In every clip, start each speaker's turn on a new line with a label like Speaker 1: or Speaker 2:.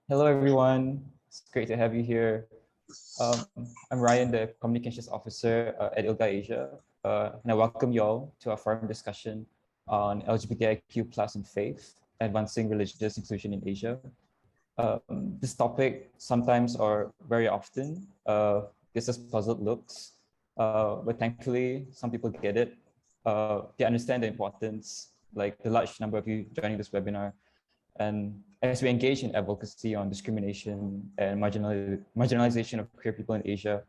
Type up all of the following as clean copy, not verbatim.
Speaker 1: Hello, everyone. It's great to have you here. Um, I'm Ryan, the Communications Officer at ILGA Asia, and I welcome you all to our forum discussion on LGBTIQ plus and faith, advancing religious inclusion in Asia. This topic sometimes or very often gives us puzzled looks, but thankfully some people get it. They understand the importance, like the large number of you joining this webinar. And as we engage in advocacy on discrimination and marginalization of queer people in Asia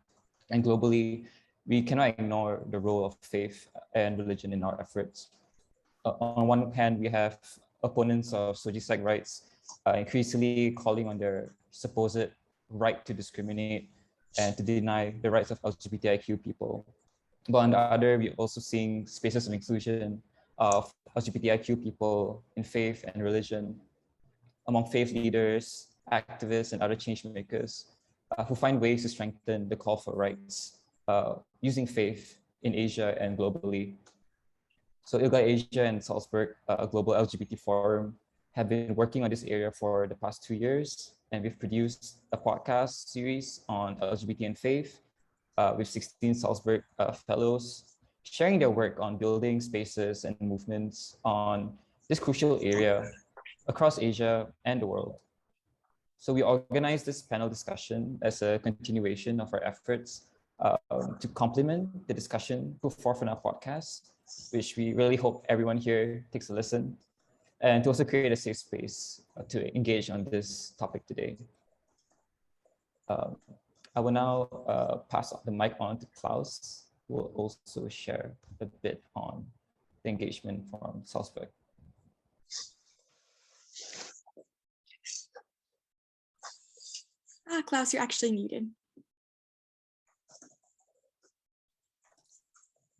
Speaker 1: and globally, we cannot ignore the role of faith and religion in our efforts. On one hand, we have opponents of soi-disant rights increasingly calling on their supposed right to discriminate and to deny the rights of LGBTIQ people. But on the other, we're also seeing spaces of inclusion of LGBTIQ people in faith and religion, among faith leaders, activists, and other change makers who find ways to strengthen the call for rights using faith in Asia and globally. So ILGA Asia and Salzburg, a global LGBT forum, have been working on this area for the past 2 years, and we've produced a podcast series on LGBT and faith with 16 Salzburg fellows sharing their work on building spaces and movements on this crucial area across Asia and the world. So we organized this panel discussion as a continuation of our efforts to complement the discussion put forth in our podcast, which we really hope everyone here takes a listen, and to also create a safe space to engage on this topic today. I will now pass the mic on to Klaus, who will also share a bit on the engagement from Salzburg.
Speaker 2: Klaus, you're actually muted.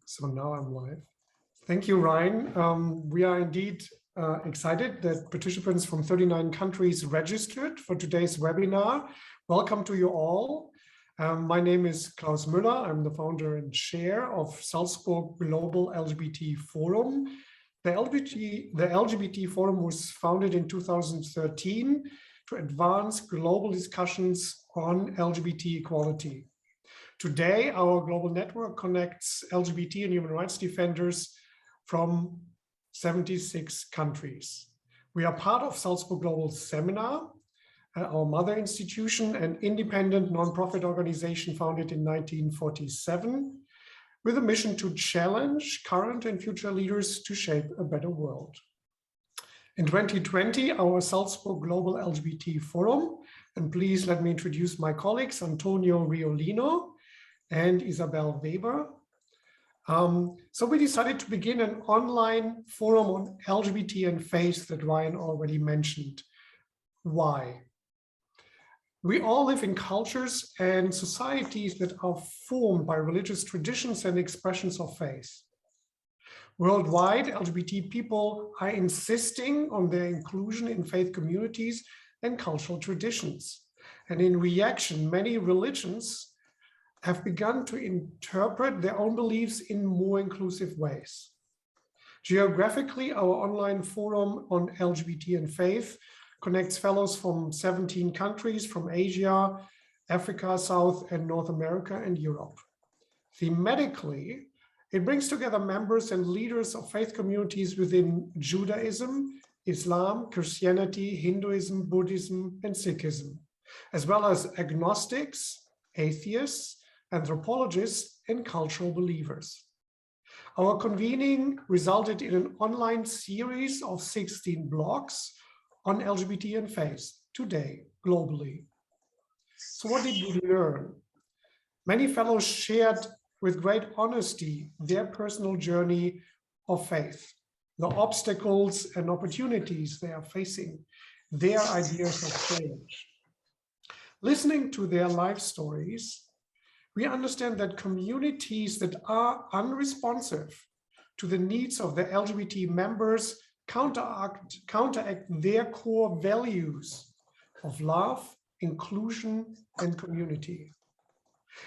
Speaker 3: So now I'm live. Thank you, Ryan. We are indeed excited that participants from 39 countries registered for today's webinar. Welcome to you all. My name is Klaus Müller. I'm the founder and chair of Salzburg Global LGBT Forum. The LGBT Forum was founded in 2013 to advance global discussions on LGBT equality. Today, our global network connects LGBT and human rights defenders from 76 countries. We are part of Salzburg Global Seminar, our mother institution, an independent nonprofit organization founded in 1947, with a mission to challenge current and future leaders to shape a better world. In 2020, our Salzburg Global LGBT Forum, and please let me introduce my colleagues, Antonio Riolino and Isabel Weber. So we decided to begin an online forum on LGBT and faith that Ryan already mentioned. Why? We all live in cultures and societies that are formed by religious traditions and expressions of faith. Worldwide, LGBT people are insisting on their inclusion in faith communities and cultural traditions. And in reaction, many religions have begun to interpret their own beliefs in more inclusive ways. Geographically, our online forum on LGBT and faith connects fellows from 17 countries from Asia, Africa, South and North America, and Europe. Thematically, it brings together members and leaders of faith communities within Judaism, Islam, Christianity, Hinduism, Buddhism, and Sikhism, as well as agnostics, atheists, anthropologists, and cultural believers. Our convening resulted in an online series of 16 blogs on LGBT and faith today, globally. So what did we learn? Many fellows shared with great honesty their personal journey of faith, the obstacles and opportunities they are facing, their ideas of change. Listening to their life stories, we understand that communities that are unresponsive to the needs of the LGBT members counteract their core values of love, inclusion, and community.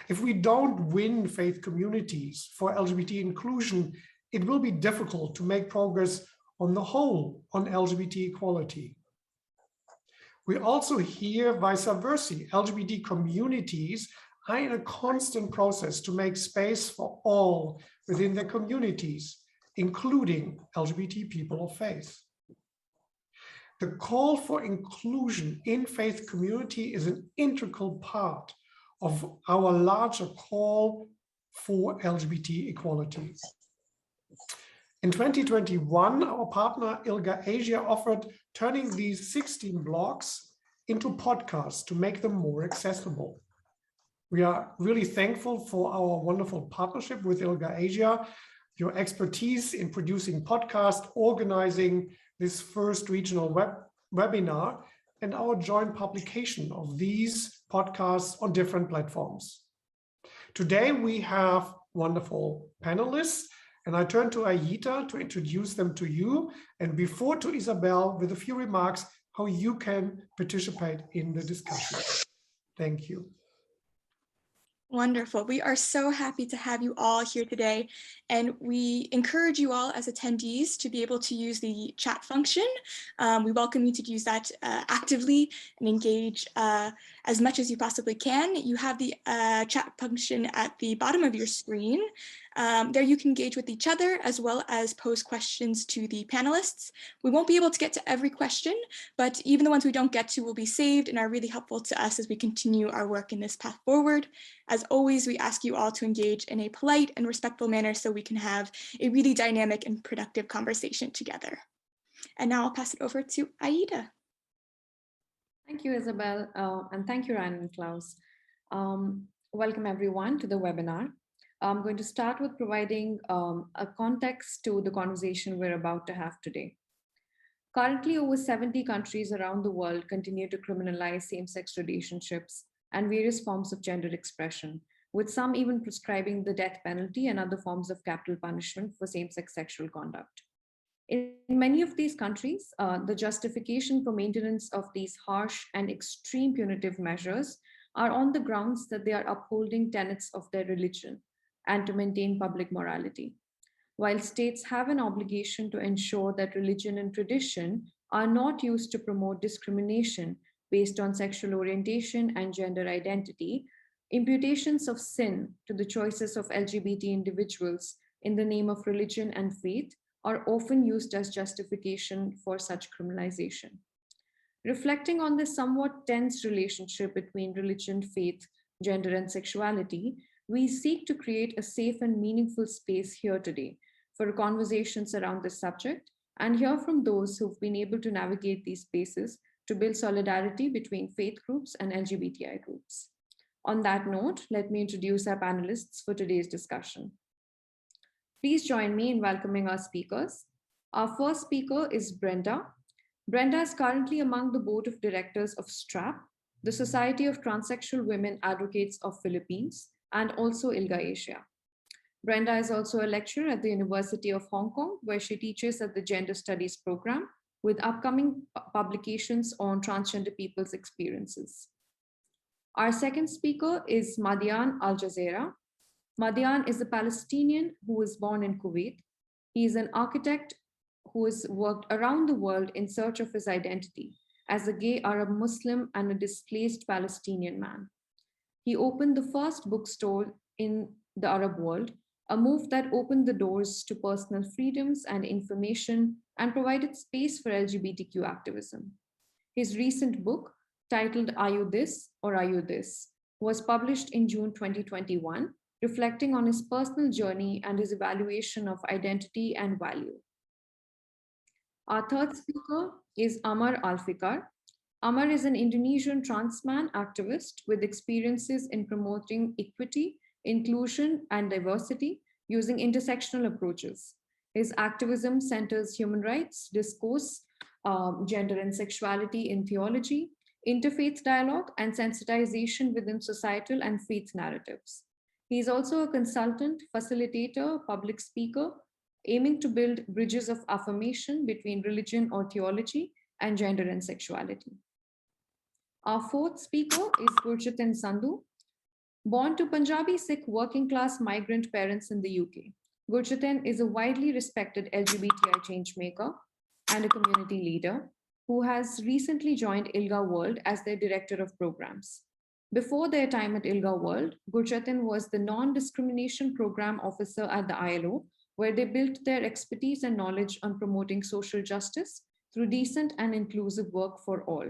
Speaker 3: If we don't win faith communities for LGBT inclusion, it will be difficult to make progress on the whole on LGBT equality. We also hear vice versa. LGBT communities are in a constant process to make space for all within their communities, including LGBT people of faith. The call for inclusion in faith community is an integral part of our larger call for LGBT equality. In 2021, our partner ILGA Asia offered turning these 16 blogs into podcasts to make them more accessible. We are really thankful for our wonderful partnership with ILGA Asia, your expertise in producing podcasts, organizing this first regional webinar, and our joint publication of these podcasts on different platforms. Today, we have wonderful panelists, and I turn to Aida to introduce them to you, and before to Isabel with a few remarks how you can participate in the discussion. Thank you.
Speaker 2: Wonderful. We are so happy to have you all here today, and we encourage you all as attendees to be able to use the chat function. We welcome you to use that actively and engage as much as you possibly can. You have the chat function at the bottom of your screen. There you can engage with each other as well as pose questions to the panelists. We won't be able to get to every question, but even the ones we don't get to will be saved and are really helpful to us as we continue our work in this path forward. As always, we ask you all to engage in a polite and respectful manner so we can have a really dynamic and productive conversation together. And now I'll pass it over to Aida.
Speaker 4: Thank you, Isabel, and thank you, Ryan and Klaus. Welcome everyone to the webinar. I'm going to start with providing a context to the conversation we're about to have today. Currently, over 70 countries around the world continue to criminalize same-sex relationships and various forms of gender expression, with some even prescribing the death penalty and other forms of capital punishment for same-sex sexual conduct. In many of these countries, the justification for maintenance of these harsh and extreme punitive measures are on the grounds that they are upholding tenets of their religion and to maintain public morality. While states have an obligation to ensure that religion and tradition are not used to promote discrimination based on sexual orientation and gender identity, imputations of sin to the choices of LGBT individuals in the name of religion and faith are often used as justification for such criminalization. Reflecting on this somewhat tense relationship between religion, faith, gender, and sexuality, we seek to create a safe and meaningful space here today for conversations around this subject and hear from those who've been able to navigate these spaces to build solidarity between faith groups and LGBTI groups. On that note, let me introduce our panelists for today's discussion. Please join me in welcoming our speakers. Our first speaker is Brenda. Brenda is currently among the board of directors of STRAP, the Society of Transsexual Women Advocates of Philippines, and also ILGA Asia. Brenda is also a lecturer at the University of Hong Kong, where she teaches at the Gender Studies program with upcoming publications on transgender people's experiences. Our second speaker is Madian Al-Jazeera. Madian is a Palestinian who was born in Kuwait. He is an architect who has worked around the world in search of his identity as a gay Arab Muslim and a displaced Palestinian man. He opened the first bookstore in the Arab world, a move that opened the doors to personal freedoms and information and provided space for LGBTQ activism. His recent book, titled Are You This or Are You This?, was published in June 2021, reflecting on his personal journey and his evaluation of identity and value. Our third speaker is Amar Alfikar. Amar is an Indonesian trans man activist with experiences in promoting equity, inclusion, and diversity using intersectional approaches. His activism centers human rights, discourse, gender and sexuality in theology, interfaith dialogue, and sensitization within societal and faith narratives. He is also a consultant, facilitator, public speaker, aiming to build bridges of affirmation between religion or theology and gender and sexuality. Our fourth speaker is Gurjiten Sandhu. Born to Punjabi Sikh working class migrant parents in the UK, Gurjiten is a widely respected LGBTI changemaker and a community leader. who has recently joined ILGA World as their Director of Programs. Before their time at ILGA World, Gurjatin was the Non-Discrimination Program Officer at the ILO, where they built their expertise and knowledge on promoting social justice through decent and inclusive work for all,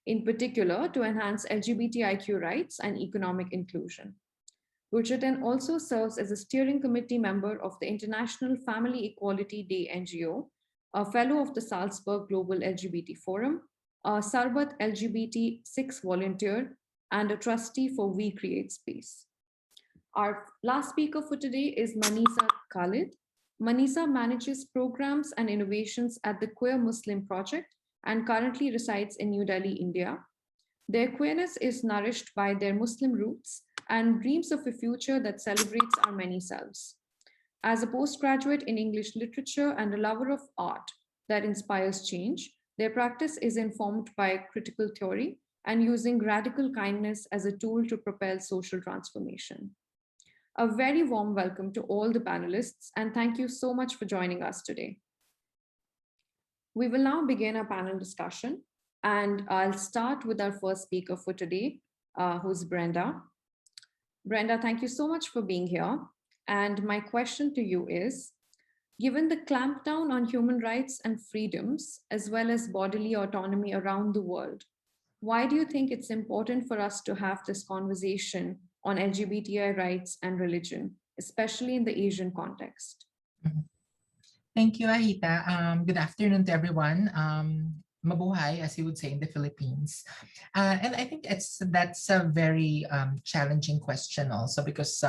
Speaker 4: in particular to enhance LGBTIQ rights and economic inclusion. Gurjatin also serves as a steering committee member of the International Family Equality Day NGO, a fellow of the Salzburg Global LGBT Forum, a Sarbat LGBT 6 volunteer, and a trustee for We Create Space. Our last speaker for today is Manisa Khalid. Manisa manages programs and innovations at the Queer Muslim Project and currently resides in New Delhi, India. Their queerness is nourished by their Muslim roots and dreams of a future that celebrates our many selves. As a postgraduate in English literature and a lover of art that inspires change, their practice is informed by critical theory and using radical kindness as a tool to propel social transformation. A very warm welcome to all the panelists, and thank you so much for joining us today. We will now begin our panel discussion, and I'll start with our first speaker for today, who's Brenda. Brenda, thank you so much for being here. And my question to you is, given the clampdown on human rights and freedoms, as well as bodily autonomy around the world, why do you think it's important for us to have this conversation on LGBTI rights and religion, especially in the Asian context?
Speaker 5: Thank you, Ahita. Good afternoon to everyone. Mabuhay, as you would say in the Philippines. And I think that's a very challenging question also, because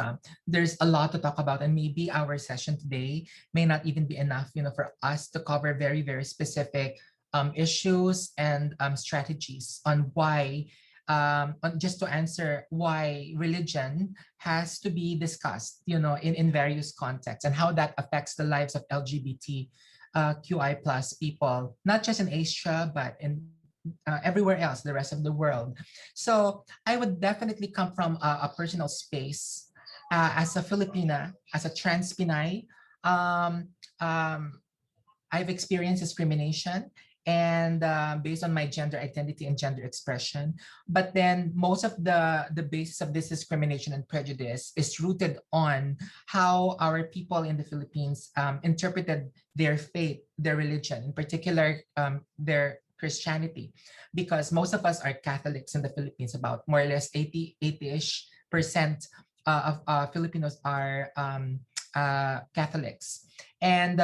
Speaker 5: there's a lot to talk about, and maybe our session today may not even be enough, for us to cover very, very specific issues and strategies on why, just to answer why religion has to be discussed, in various contexts, and how that affects the lives of LGBTQI plus people, not just in Asia, but in everywhere else, the rest of the world. So I would definitely come from a personal space as a Filipina, as a trans Pinay. I've experienced discrimination, and based on my gender identity and gender expression. But then most of the basis of this discrimination and prejudice is rooted on how our people in the Philippines interpreted their faith, their religion, in particular their Christianity, because most of us are Catholics in the Philippines. About more or less 80-ish% of Filipinos are Catholics. And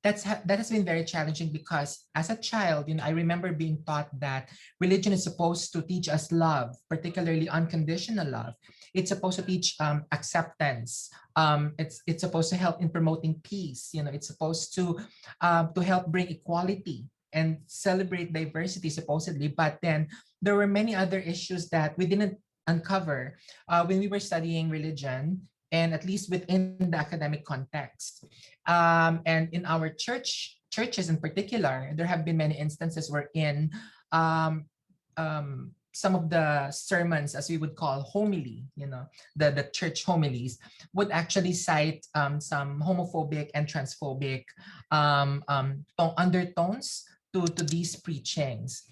Speaker 5: that has been very challenging, because as a child, I remember being taught that religion is supposed to teach us love, particularly unconditional love. It's supposed to teach acceptance. It's supposed to help in promoting peace. It's supposed to help bring equality and celebrate diversity, supposedly. But then there were many other issues that we didn't uncover when we were studying religion, and at least within the academic context. And in our churches in particular, there have been many instances wherein some of the sermons, as we would call homily, the church homilies, would actually cite some homophobic and transphobic undertones to these preachings.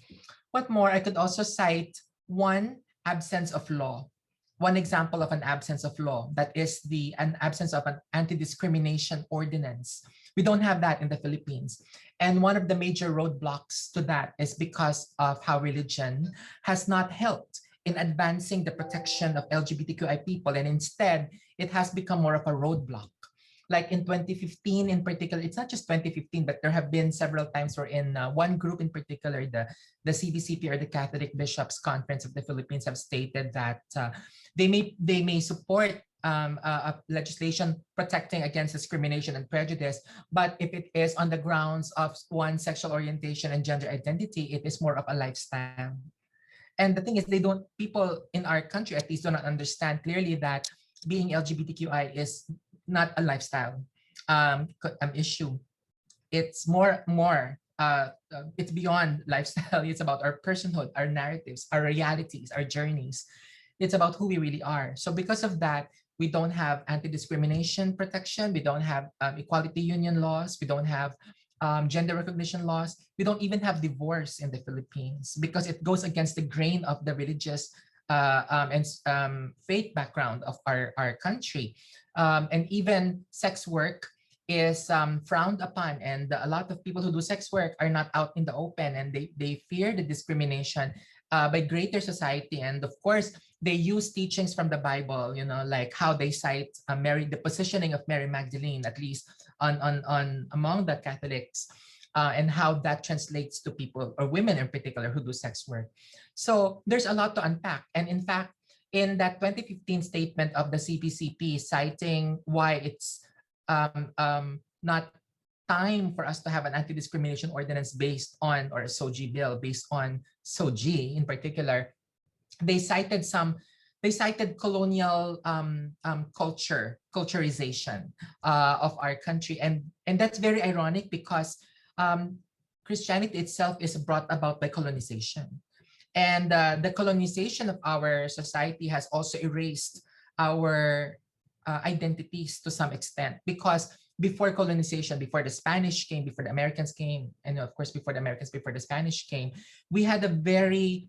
Speaker 5: What more, I could also cite one absence of law. One example of an absence of law, that is an absence of an anti-discrimination ordinance. We don't have that in the Philippines. And one of the major roadblocks to that is because of how religion has not helped in advancing the protection of LGBTQI people, and instead it has become more of a roadblock. Like in 2015 in particular, it's not just 2015, but there have been several times where in one group in particular, the CBCP, or the Catholic Bishops' Conference of the Philippines, have stated that they may support a legislation protecting against discrimination and prejudice, but if it is on the grounds of one's sexual orientation and gender identity, it is more of a lifestyle. And the thing is, people in our country at least do not understand clearly that being LGBTQI is not a lifestyle issue. It's it's beyond lifestyle. It's about our personhood, our narratives, our realities, our journeys. It's about who we really are. So because of that, we don't have anti-discrimination protection. We don't have equality union laws. We don't have gender recognition laws. We don't even have divorce in the Philippines because it goes against the grain of the religious and faith background of our country. And even sex work is frowned upon, and a lot of people who do sex work are not out in the open, and they fear the discrimination by greater society. And of course, they use teachings from the Bible, like how they cite Mary, the positioning of Mary Magdalene, at least on among the Catholics, and how that translates to people or women in particular who do sex work. So there's a lot to unpack. And in fact, in that 2015 statement of the CPCP citing why it's not time for us to have an anti-discrimination ordinance based on, or a SOGI bill based on SOGI in particular, they cited colonial culturization of our country, and that's very ironic because Christianity itself is brought about by colonization, and the colonization of our society has also erased our identities to some extent, because before colonization, before the Spanish came, before the Americans came, and of course before the Americans, before the Spanish came, we had a very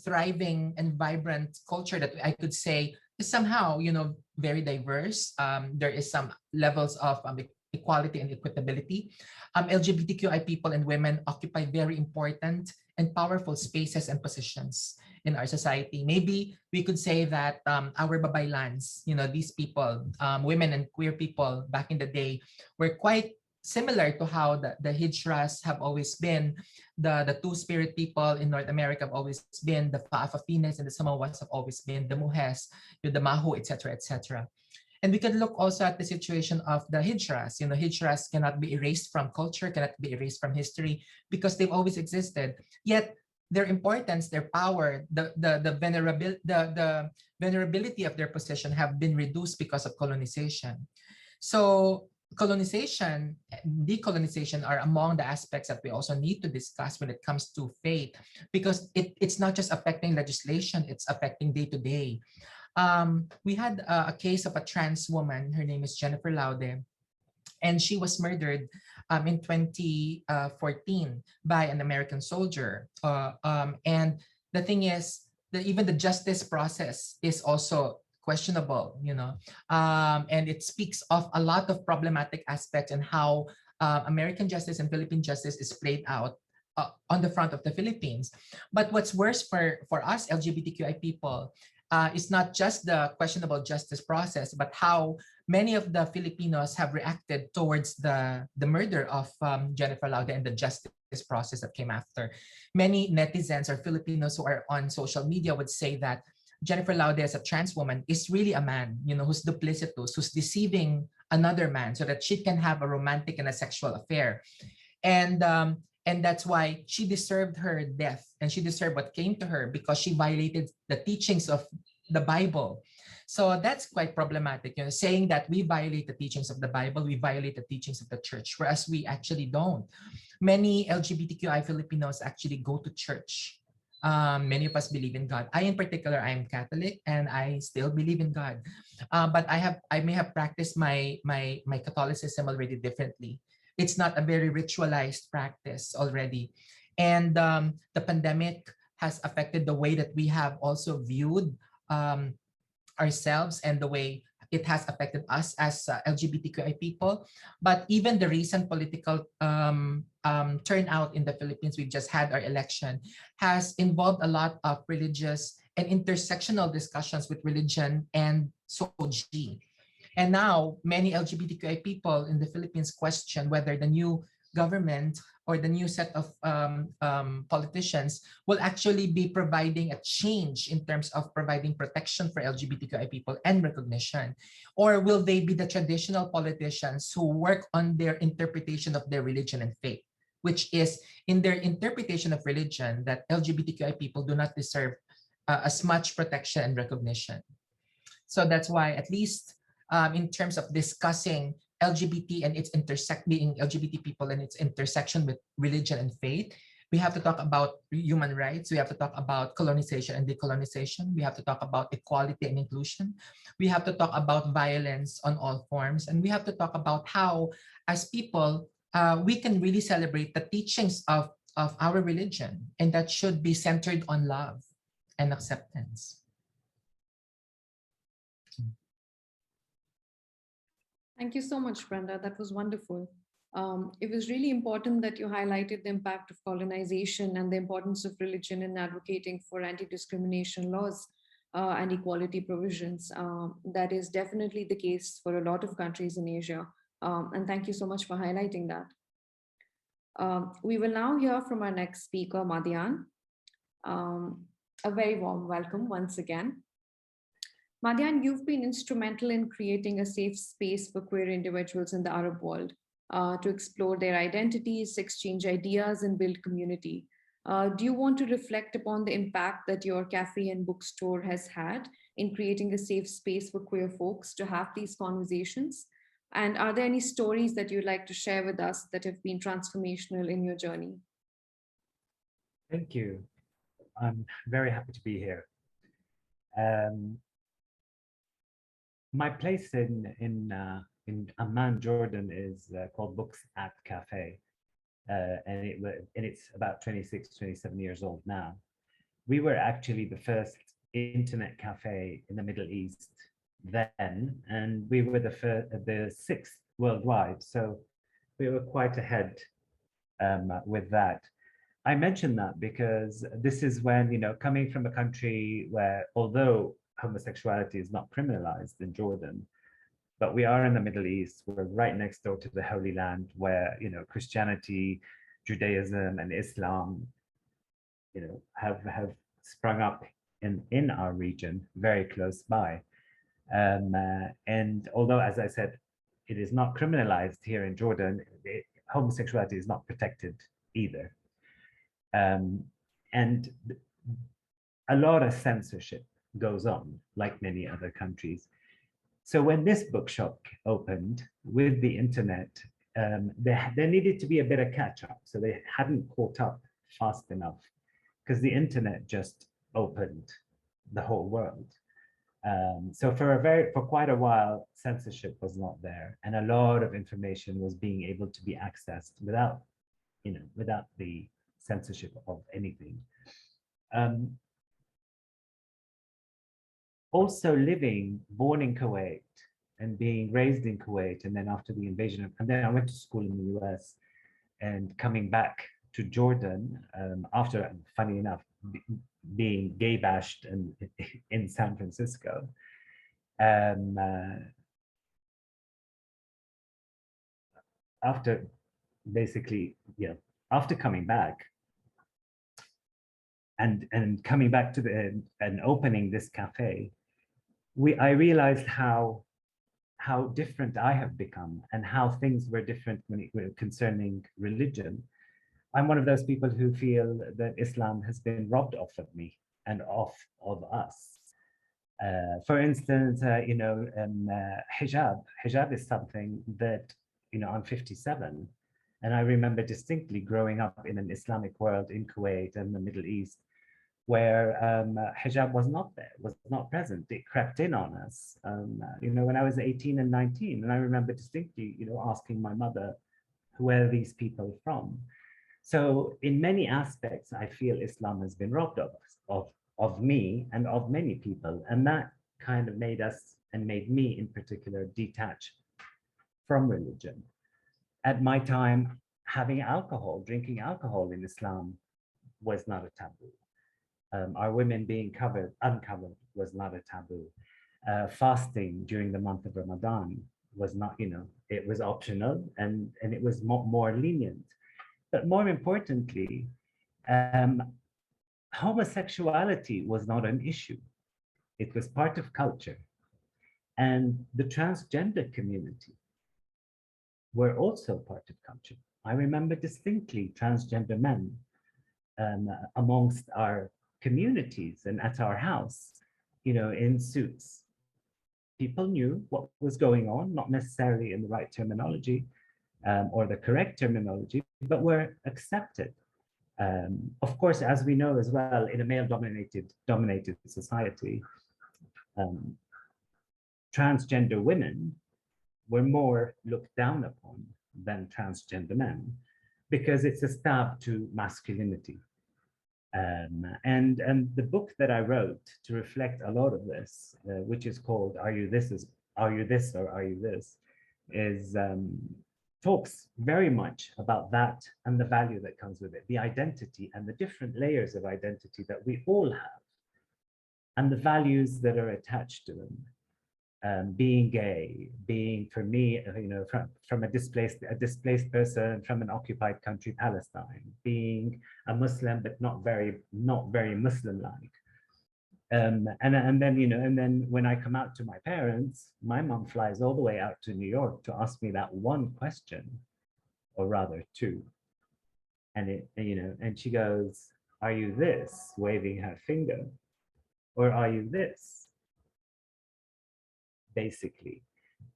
Speaker 5: thriving and vibrant culture that I could say is somehow, very diverse. There is some levels of equality and equitability. LGBTQI people and women occupy very important and powerful spaces and positions in our society. Maybe we could say that our babaylans, these people, women and queer people back in the day, were quite similar to how the Hijras have always been, the Two-Spirit people in North America have always been, the Fa'afafines and the Samoas have always been, the Muhes, the Mahu, etc., etc. And we can look also at the situation of the Hijras. Hijras cannot be erased from culture, cannot be erased from history, because they've always existed. Yet their importance, their power, the venerability of their position have been reduced because of colonization. So colonization, decolonization are among the aspects that we also need to discuss when it comes to faith, because it's not just affecting legislation, it's affecting day to day. We had a case of a trans woman. Her name is Jennifer Laude, and she was murdered in 2014 by an American soldier. And the thing is that even the justice process is also questionable, and it speaks of a lot of problematic aspects and how American justice and Philippine justice is played out on the front of the Philippines. But what's worse for us LGBTQI people is not just the questionable justice process, but how many of the Filipinos have reacted towards the murder of Jennifer Laude and the justice process that came after. Many netizens or Filipinos who are on social media would say that Jennifer Laude, as a trans woman, is really a man, who's duplicitous, who's deceiving another man so that she can have a romantic and a sexual affair. And that's why she deserved her death, and she deserved what came to her, because she violated the teachings of the Bible. So that's quite problematic, saying that we violate the teachings of the Bible, we violate the teachings of the church, whereas we actually don't. Many LGBTQI Filipinos actually go to church. Many of us believe in God. I, in particular, I am Catholic and I still believe in God. But I may have practiced my Catholicism already differently. It's not a very ritualized practice already. And the pandemic has affected the way that we have also viewed ourselves and the way it has affected us as LGBTQI people. But even the recent political turnout in the Philippines, we've just had our election, has involved a lot of religious and intersectional discussions with religion and SOGI. And now many LGBTQI people in the Philippines question whether the new government or the new set of politicians will actually be providing a change in terms of providing protection for LGBTQI people and recognition, or will they be the traditional politicians who work on their interpretation of their religion and faith, which is in their interpretation of religion that LGBTQI people do not deserve as much protection and recognition. So that's why, at least in terms of discussing LGBT and its being LGBT people and its intersection with religion and faith, we have to talk about human rights. We have to talk about colonization and decolonization. We have to talk about equality and inclusion. We have to talk about violence on all forms. And we have to talk about how, as people, we can really celebrate the teachings of our religion, and that should be centered on love and acceptance.
Speaker 4: Thank you so much, Brenda. That was wonderful. It was really important that you highlighted the impact of colonization and the importance of religion in advocating for anti-discrimination laws and equality provisions. That is definitely the case for a lot of countries in Asia. And thank you so much for highlighting that. We will now hear from our next speaker, Madian. A very warm welcome once again. Madian, you've been instrumental in creating a safe space for queer individuals in the Arab world to explore their identities, exchange ideas, and build community. Do you want to reflect upon the impact that your cafe and bookstore has had in creating a safe space for queer folks to have these conversations? And are there any stories that you'd like to share with us that have been transformational in your journey?
Speaker 6: Thank you. I'm very happy to be here. My place in Amman, Jordan, is called Books at Cafe, and it's about 26, 27 years old now. We were actually the first internet cafe in the Middle East then, and we were the sixth worldwide. So we were quite ahead with that. I mention that because this is when, you know, coming from a country where, although homosexuality is not criminalized in Jordan, but we are in the Middle East. We're right next door to the Holy Land, where, you know, Christianity, Judaism, and Islam, you know, have sprung up in our region, very close by. And although, as I said, it is not criminalized here in Jordan, homosexuality is not protected either. And a lot of censorship goes on, like many other countries. So when this bookshop opened with the internet, there needed to be a bit of catch up. So they hadn't caught up fast enough because the internet just opened the whole world. So for quite a while, censorship was not there, and a lot of information was being able to be accessed without, you know, without the censorship of anything. Also born in Kuwait and being raised in Kuwait, and then after the invasion, and then I went to school in the US, and coming back to Jordan after, funny enough, being gay bashed in San Francisco. After basically, yeah, after coming back and coming back to and opening this cafe, I realized how different I have become and how things were different concerning religion. I'm one of those people who feel that Islam has been robbed off of me and off of us. For instance, you know, hijab is something that, you know, I'm 57, and I remember distinctly growing up in an Islamic world in Kuwait and the Middle East, where hijab was not there, was not present. It crept in on us, you know, when I was 18 and 19. And I remember distinctly, you know, asking my mother, where are these people from? So in many aspects, I feel Islam has been robbed of me and of many people. And that kind of made us, and made me in particular, detach from religion. At my time, drinking alcohol in Islam was not a taboo. Our women being uncovered was not a taboo. Fasting during the month of Ramadan was not, you know, it was optional, and it was more lenient. But more importantly, homosexuality was not an issue. It was part of culture. And the transgender community were also part of culture. I remember distinctly transgender men amongst our communities and at our house, you know, in suits. People knew what was going on, not necessarily in the right terminology or the correct terminology, but were accepted. Of course, as we know as well, in a male-dominated society, transgender women were more looked down upon than transgender men, because it's a stab to masculinity. And the book that I wrote to reflect a lot of this, which is called Are You This or Are You This, is talks very much about that and the value that comes with it, the identity and the different layers of identity that we all have, and the values that are attached to them. Being gay, being, for me, from a displaced person from an occupied country, Palestine, being a Muslim but not very Muslim-like, and then when I come out to my parents, my mom flies all the way out to New York to ask me that one question, or rather two, and she goes, "Are you this?" waving her finger, or "Are you this?" basically.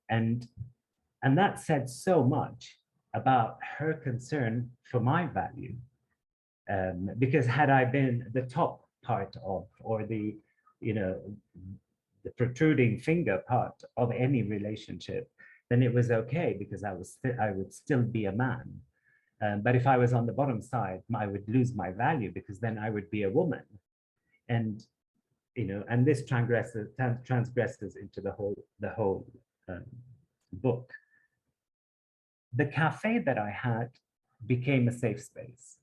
Speaker 6: And that said so much about her concern for my value, because had I been the top part of, or the protruding finger part of any relationship, then it was okay, because I would still be a man. But if I was on the bottom side, I would lose my value, because then I would be a woman. And and this transgresses into the whole book. The cafe that I had became a safe space.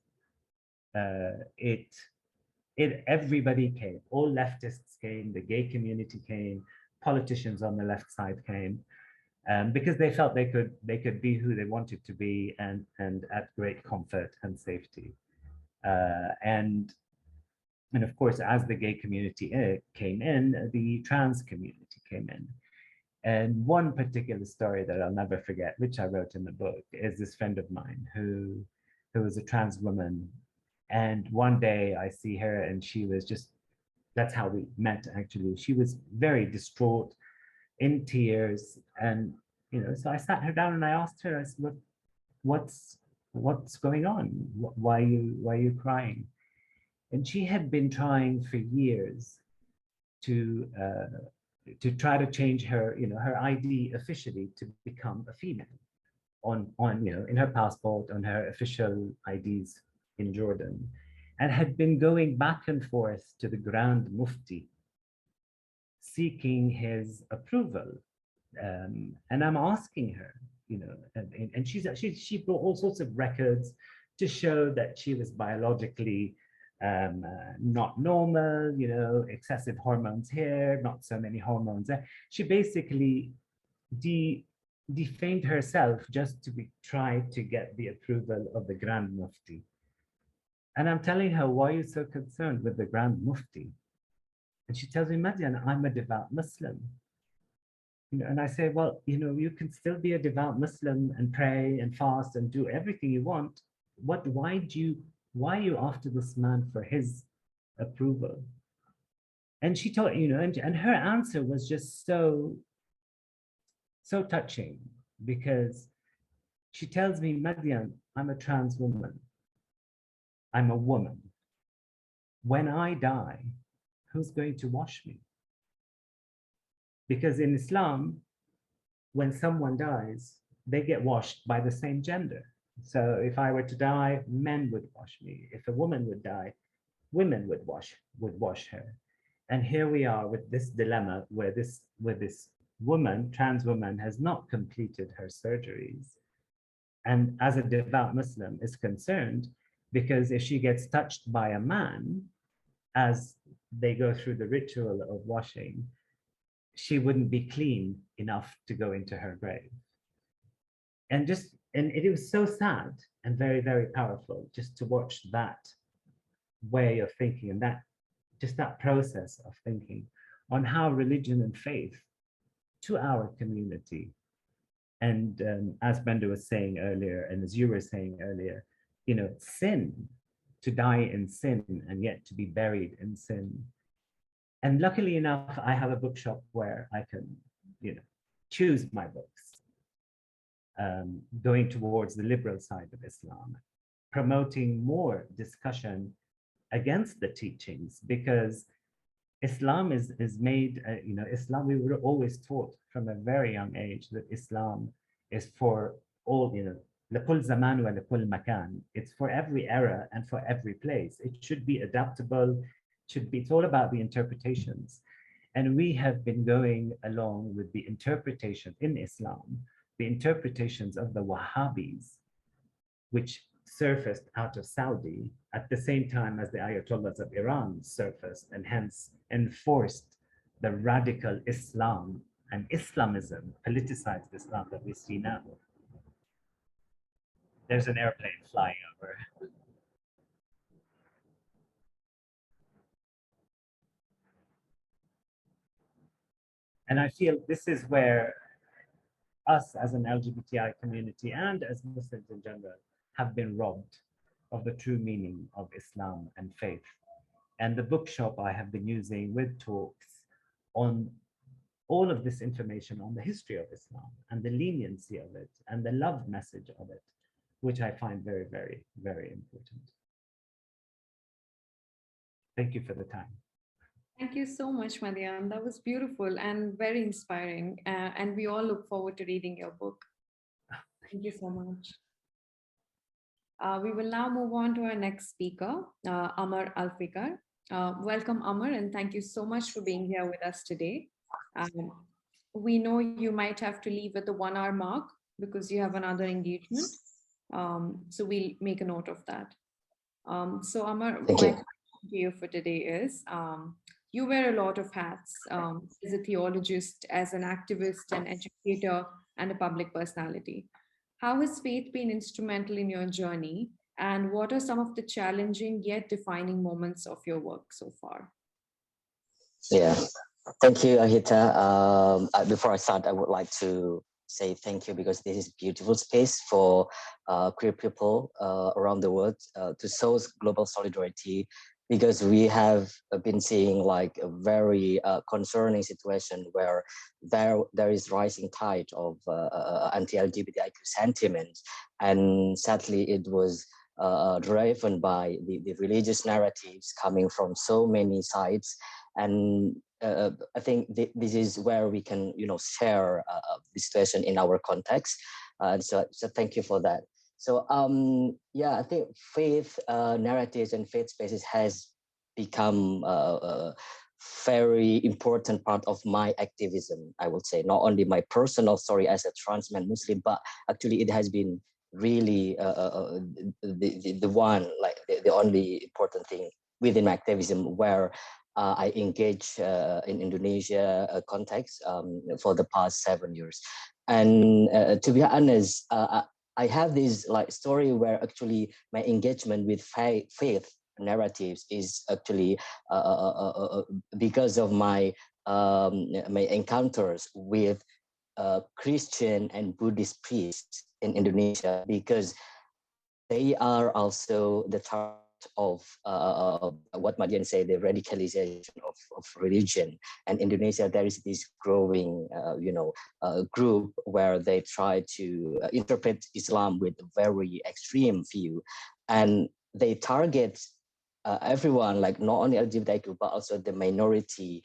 Speaker 6: Everybody came. All leftists came. The gay community came. Politicians on the left side came, because they felt they could be who they wanted to be, and at great comfort and safety. And of course, as the gay community came in, the trans community came in. And one particular story that I'll never forget, which I wrote in the book, is this friend of mine who was a trans woman. And one day I see her, and she was just, that's how we met actually. She was very distraught, in tears. And, so I sat her down and I asked her, I said, what's going on? Why are you crying? And she had been trying for years to try to change her, her ID officially to become a female on in her passport, on her official IDs in Jordan, and had been going back and forth to the Grand Mufti seeking his approval. And I'm asking her, and she brought all sorts of records to show that she was biologically not normal, excessive hormones here, not so many hormones there. She basically defamed herself just to try to get the approval of the Grand Mufti. And I'm telling her, why are you so concerned with the Grand Mufti? And she tells me, Madian, I'm a devout Muslim. And I say, well, you can still be a devout Muslim and pray and fast and do everything you want. Why are you after this man for his approval? And she told, and her answer was just so touching, because she tells me, Madian, I'm a trans woman. I'm a woman. When I die, who's going to wash me? Because in Islam, when someone dies, they get washed by the same gender. So if I were to die, men would wash me. If a woman would die, women would wash her. And here we are with this dilemma where this woman, trans woman, has not completed her surgeries. And as a devout Muslim is concerned, because if she gets touched by a man as they go through the ritual of washing, she wouldn't be clean enough to go into her grave. And it was so sad and very, very powerful just to watch that way of thinking, and that process of thinking on how religion and faith to our community. And as Brenda was saying earlier, and as you were saying earlier, sin, to die in sin and yet to be buried in sin. And luckily enough, I have a bookshop where I can, choose my books, going towards the liberal side of Islam, promoting more discussion against the teachings, because Islam is made, Islam, we were always taught from a very young age that Islam is for all, لكل زمان ولكل مكان. It's for every era and for every place. It should be adaptable. It's all about the interpretations. And we have been going along with the interpretation in Islam, the interpretations of the Wahhabis, which surfaced out of Saudi at the same time as the Ayatollahs of Iran surfaced, and hence enforced the radical Islam and Islamism, politicized Islam that we see now. There's an airplane flying over. And I feel this is where us as an LGBTI community and as Muslims in general have been robbed of the true meaning of Islam and faith. And the bookshop I have been using with talks on all of this information on the history of Islam and the leniency of it and the love message of it, which I find very, very, very important. Thank you for the time.
Speaker 4: Thank you so much, Madian. That was beautiful and very inspiring. And we all look forward to reading your book. Thank you so much. We will now move on to our next speaker, Amar Alfikar. Welcome, Amar, and thank you so much for being here with us today. We know you might have to leave at the 1 hour mark because you have another engagement. So we'll make a note of that. So Amar, my question to you for today is, you wear a lot of hats as a theologist, as an activist, an educator, and a public personality. How has faith been instrumental in your journey? And what are some of the challenging yet defining moments of your work so far?
Speaker 7: Yeah, thank you, Ahita. Before I start, I would like to say thank you because this is a beautiful space for queer people around the world to show global solidarity, because we have been seeing like a very concerning situation where there is rising tide of anti-LGBTIQ sentiment, and sadly it was driven by the religious narratives coming from so many sides. And I think this is where we can, share the situation in our context. So thank you for that. So yeah, I think faith narratives and faith spaces has become a very important part of my activism. I would say not only my personal story as a trans man Muslim, but actually it has been really the one, like the only important thing within my activism, where I engage in Indonesia context for the past 7 years. And to be honest, I have this like story where actually my engagement with faith narratives is actually because of my my encounters with Christian and Buddhist priests in Indonesia, because they are also the target of what Madian said, the radicalization of religion. And Indonesia, there is this growing, group where they try to interpret Islam with a very extreme view, and they target everyone, like not only LGBTIQ, but also the minority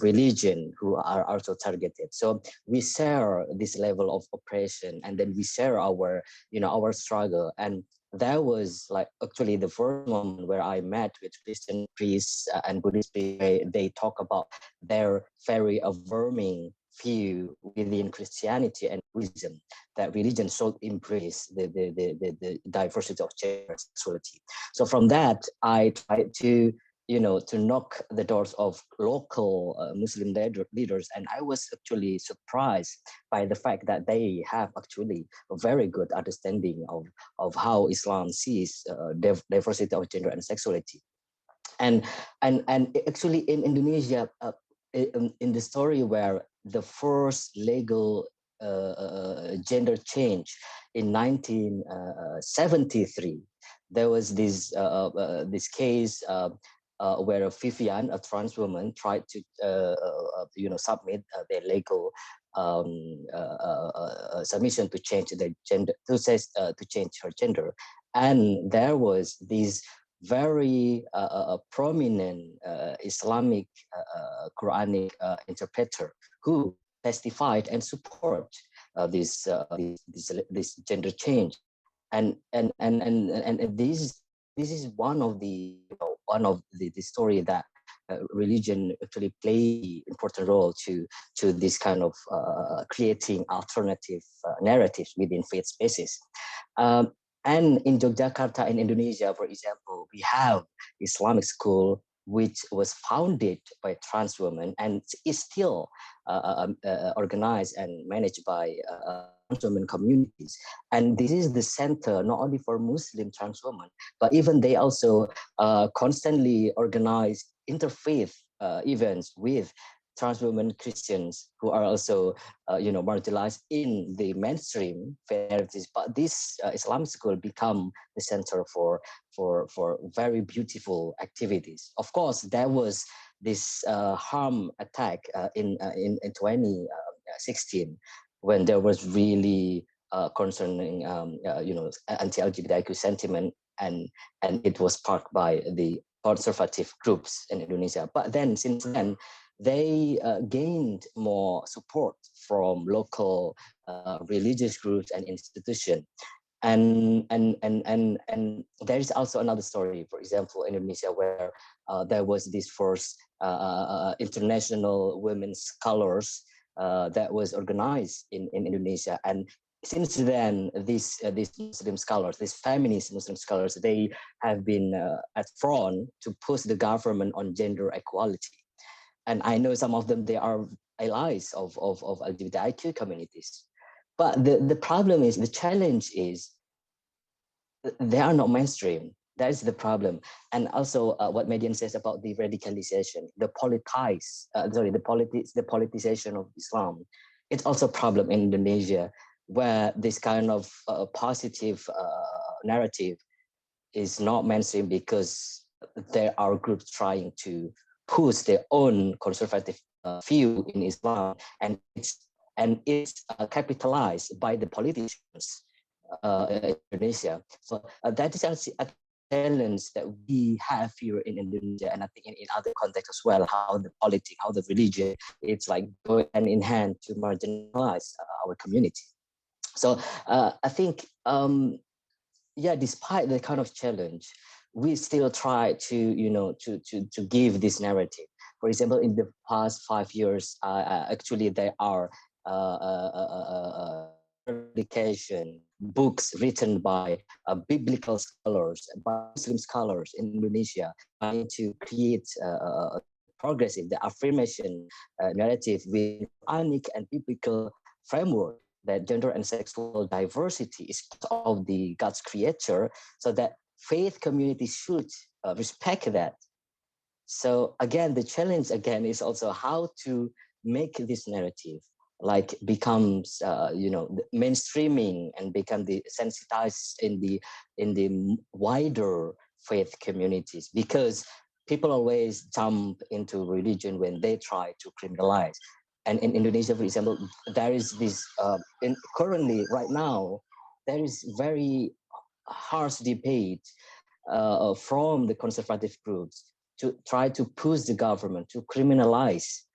Speaker 7: religion who are also targeted. So we share this level of oppression, and then we share our, our struggle. And that was like actually the first moment where I met with Christian priests and Buddhist priests. They talk about their very affirming view within Christianity and Buddhism, that religion should embrace the diversity of gender and sexuality. So from that, I tried to, to knock the doors of local Muslim leaders. And I was actually surprised by the fact that they have actually a very good understanding of how Islam sees diversity of gender and sexuality. And actually in Indonesia, in the story where the first legal gender change in 1973, there was this case where a Vivian, a trans woman, tried to submit their legal submission to change the gender, to change her gender, and there was this very prominent Islamic Quranic interpreter who testified and support this gender change, and this is one of the the story that religion actually play important role to this kind of creating alternative narratives within faith spaces. And in Yogyakarta in Indonesia, for example, we have Islamic school which was founded by trans women and is still organized and managed by trans women communities. And this is the center not only for Muslim trans women, but even they also constantly organize interfaith events with trans women Christians who are also marginalized in the mainstream faith. But this Islamic school become the center for very beautiful activities. Of course, there was this harm attack in 2016 when there was really concerning anti-LGBTIQ sentiment, and it was sparked by the conservative groups in Indonesia. But then since then, they gained more support from local religious groups and institutions. And there is also another story, for example, in Indonesia, where there was this first international women scholars that was organized in Indonesia. And since then, these Muslim scholars, these feminist Muslim scholars, they have been at front to push the government on gender equality. And I know some of them, they are allies of LGBTIQ communities. But the problem is, the challenge is, they are not mainstream. That is the problem. And also what Median says about the radicalization, the politicization of Islam. It's also a problem in Indonesia, where this kind of positive narrative is not mainstream because there are groups trying to push their own conservative view in Islam, and it's capitalized by the politicians in Indonesia. So that is actually a challenge that we have here in Indonesia, and I think in other contexts as well, how the politics, how the religion, it's like going hand in hand to marginalize our community. So I think, despite the kind of challenge, we still try to to give this narrative. For example, in the past 5 years, actually there are publication books written by biblical scholars, by Muslim scholars in Indonesia, trying to create progressive, the affirmation narrative with unique and biblical framework that gender and sexual diversity is part of the God's creature, so that faith communities should respect that. So again, the challenge again is also how to make this narrative like becomes mainstreaming and become the sensitized in the wider faith communities, because people always jump into religion when they try to criminalize. And in Indonesia, for example, there is this currently right now there is very harsh debate from the conservative groups to try to push the government to criminalize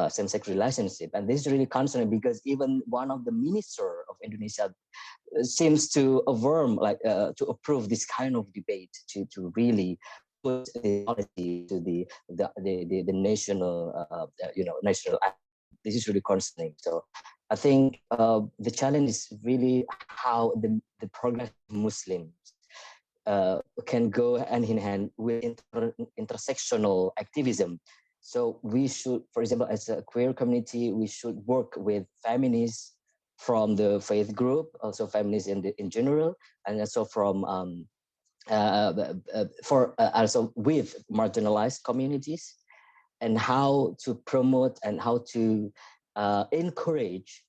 Speaker 7: same-sex relationship. And this is really concerning, because even one of the minister of Indonesia seems to affirm, to approve this kind of debate to really put the policy to the national national. This is really concerning. So I think the challenge is really how the progressive Muslims can go hand in hand with intersectional activism. So we should, for example, as a queer community, we should work with feminists from the faith group, also feminists in general, and also from also with marginalized communities, and how to promote and how to encourage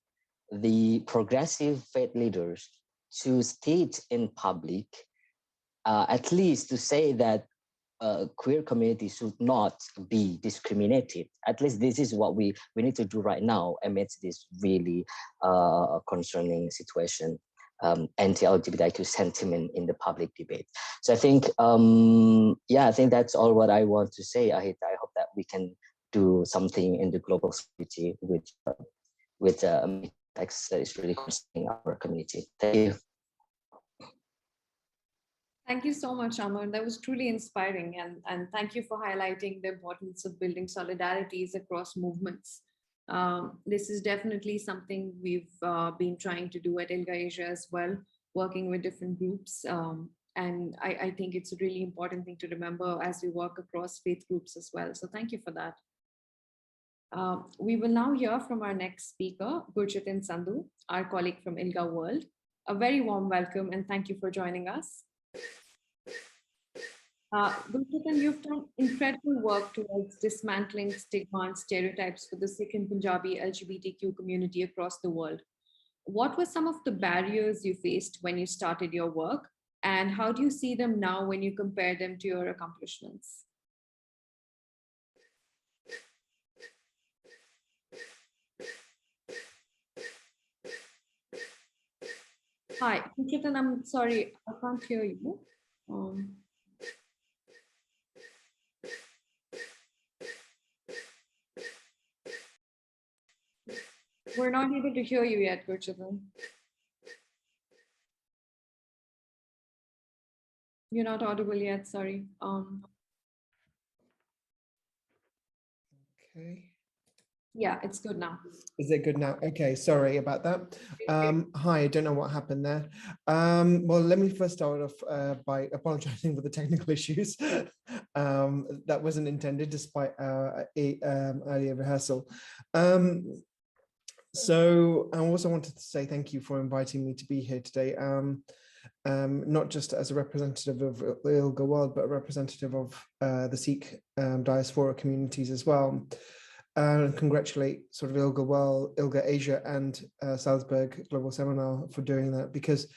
Speaker 7: the progressive faith leaders to state in public, at least to say that queer communities should not be discriminated. At least this is what we need to do right now amidst this really concerning situation, anti-LGBTIQ sentiment in the public debate. So I think, I think that's all what I want to say. I hope that we can do something in the global community with context that is really concerning our community. Thank you.
Speaker 4: Thank you so much, Amar. That was truly inspiring. And thank you for highlighting the importance of building solidarities across movements. This is definitely something we've been trying to do at ILGA Asia as well, working with different groups. And I think it's a really important thing to remember as we work across faith groups as well. So thank you for that. We will now hear from our next speaker, Gurcharan Sandhu, our colleague from ILGA World. A very warm welcome and thank you for joining us. Gurcharan, you've done incredible work towards dismantling stigma and stereotypes for the Sikh and Punjabi LGBTQ community across the world. What were some of the barriers you faced when you started your work, and how do you see them now when you compare them to your accomplishments? Hi, Gurcharan, I'm sorry, I can't hear you. We're not able to hear you yet, Gurcharan. You're not audible yet, sorry.
Speaker 8: Okay.
Speaker 4: Yeah, it's good now.
Speaker 8: Is it good now? Okay, sorry about that. Hi, I don't know what happened there. Well, let me first start off by apologizing for the technical issues. That wasn't intended despite earlier rehearsal. So I also wanted to say thank you for inviting me to be here today. Not just as a representative of the ILGA world, but a representative of the Sikh diaspora communities as well. And congratulate sort of ILGA World, ILGA Asia and Salzburg Global Seminar for doing that, because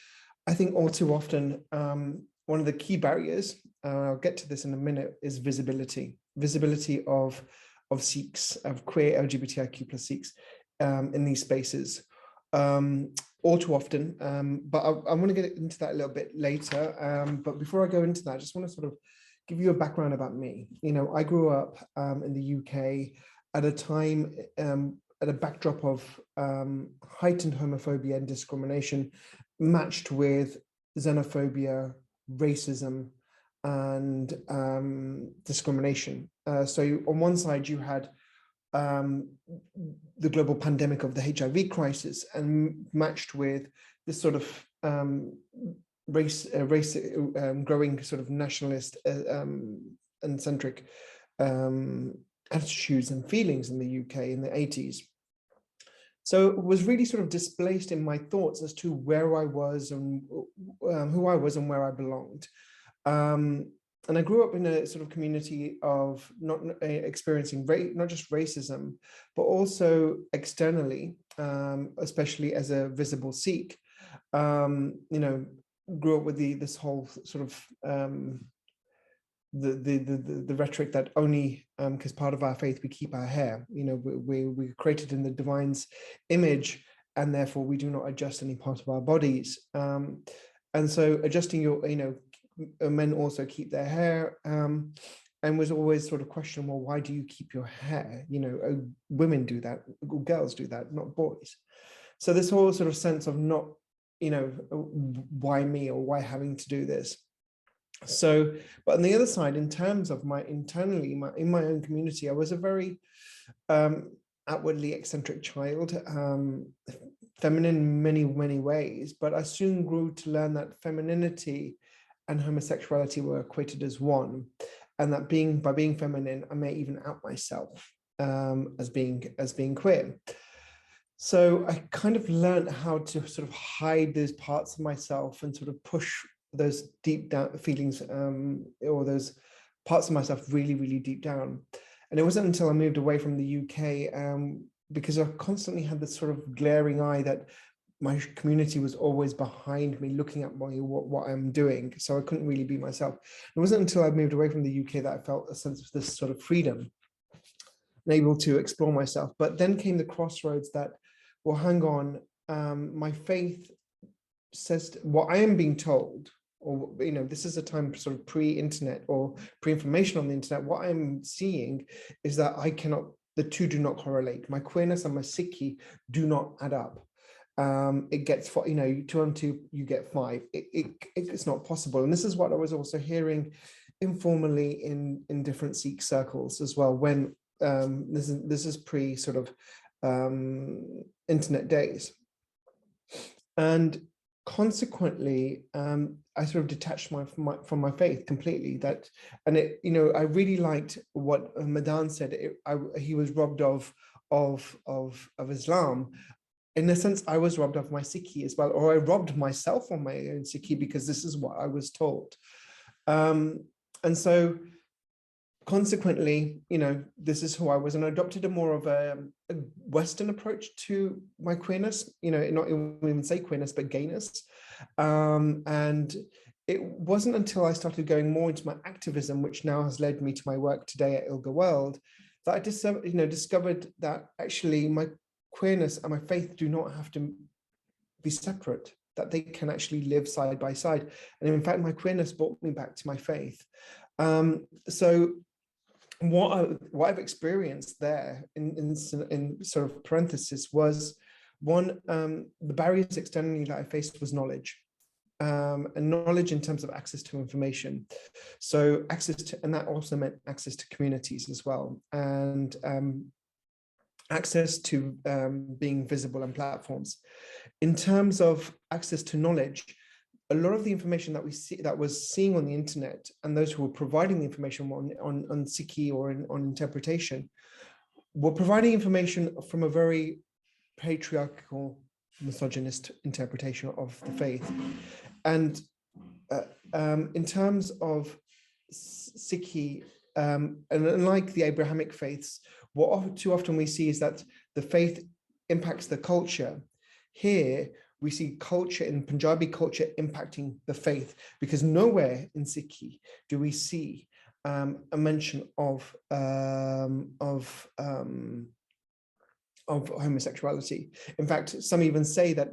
Speaker 8: I think all too often, one of the key barriers, I'll get to this in a minute, is visibility of Sikhs, of queer LGBTIQ plus Sikhs in these spaces. All too often, but I want to get into that a little bit later. But before I go into that, I just want to sort of give you a background about me. You know, I grew up in the UK at a time, at a backdrop of heightened homophobia and discrimination, matched with xenophobia, racism, and discrimination. So on one side, you had the global pandemic of the HIV crisis, and matched with this sort of growing sort of nationalist and centric attitudes and feelings in the UK in the 80s. So it was really sort of displaced in my thoughts as to where I was and who I was and where I belonged. And I grew up in a sort of community of not experiencing not just racism, but also externally, especially as a visible Sikh. You know, grew up with this whole sort of the rhetoric that only because part of our faith we keep our hair. You know, we're created in the divine's image, and therefore we do not adjust any part of our bodies. And so adjusting your, you know, men also keep their hair, and was always sort of questioned, well, why do you keep your hair? You know, women do that, girls do that, not boys. So this whole sort of sense of not, you know, why me or why having to do this. So, but on the other side, in terms of internally in my own community, I was a very outwardly eccentric child, feminine in many ways, but I soon grew to learn that femininity and homosexuality were equated as one, and that by being feminine, I may even out myself as being queer. So I kind of learned how to sort of hide those parts of myself and sort of push those deep down feelings or those parts of myself really deep down. And it wasn't until I moved away from the UK, because I constantly had this sort of glaring eye that my community was always behind me, looking at what I'm doing. So I couldn't really be myself. It wasn't until I moved away from the UK that I felt a sense of this sort of freedom and able to explore myself. But then came the crossroads that, well, hang on, my faith says what I am being told, or, you know, this is a time sort of pre-internet or pre-information on the internet. What I'm seeing is that the two do not correlate. My queerness and my Sikhi do not add up. it gets, 2 and 2, you get 5. It's not possible. And this is what I was also hearing informally in different Sikh circles as well, when this is pre sort of internet days. And consequently, I sort of detached from my faith completely. I really liked what Madan said. He was robbed of Islam. In a sense, I was robbed of my Sikhi as well, or I robbed myself on my own Sikhi because this is what I was taught. And so consequently, this is who I was, and I adopted a more of a Western approach to my queerness, not even say queerness, but gayness. And it wasn't until I started going more into my activism, which now has led me to my work today at ILGA World, that I discovered that actually my queerness and my faith do not have to be separate, that they can actually live side by side. And in fact, my queerness brought me back to my faith. So what I've experienced there in sort of parenthesis was, one, the barriers externally that I faced was knowledge, and knowledge in terms of access to information. So and that also meant access to communities as well, and access to being visible on platforms. In terms of access to knowledge, a lot of the information that was seeing on the internet, and those who were providing the information on Sikhi or on interpretation, were providing information from a very patriarchal, misogynist interpretation of the faith. And in terms of Sikhi, and unlike the Abrahamic faiths, what too often we see is that the faith impacts the culture. Here, we see culture in Punjabi culture impacting the faith, because nowhere in Sikhi do we see a mention of homosexuality. In fact, some even say that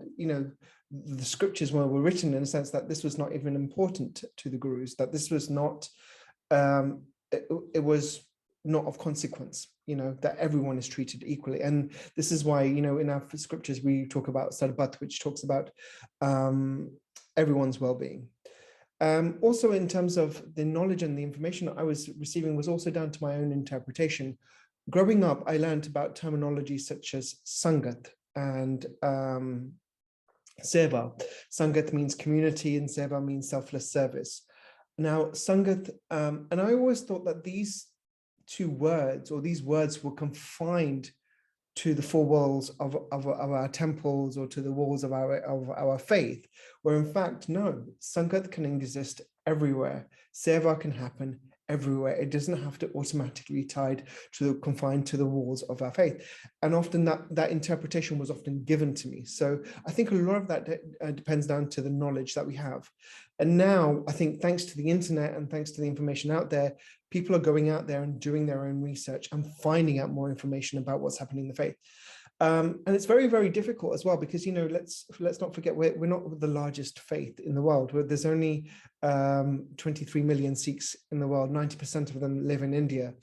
Speaker 8: the scriptures were written in a sense that this was not even important to the gurus, that this was not it was not of consequence, that everyone is treated equally. And this is why, in our scriptures, we talk about Sarbat, which talks about everyone's well-being. Also, in terms of the knowledge and the information I was receiving was also down to my own interpretation. Growing up, I learned about terminology such as Sangat and Seva. Sangat means community and Seva means selfless service. Now, Sangat, and I always thought that these two words, or these words, were confined to the four walls of our temples or to the walls of our faith, where in fact, no, Sangat can exist everywhere. Seva can happen everywhere. It doesn't have to automatically be confined to the walls of our faith. And often that interpretation was often given to me. So I think a lot of that depends down to the knowledge that we have. And now I think thanks to the internet and thanks to the information out there, people are going out there and doing their own research and finding out more information about what's happening in the faith. And it's very, very difficult as well, because, let's not forget, we're not the largest faith in the world. There's only 23 million Sikhs in the world. 90% of them live in India.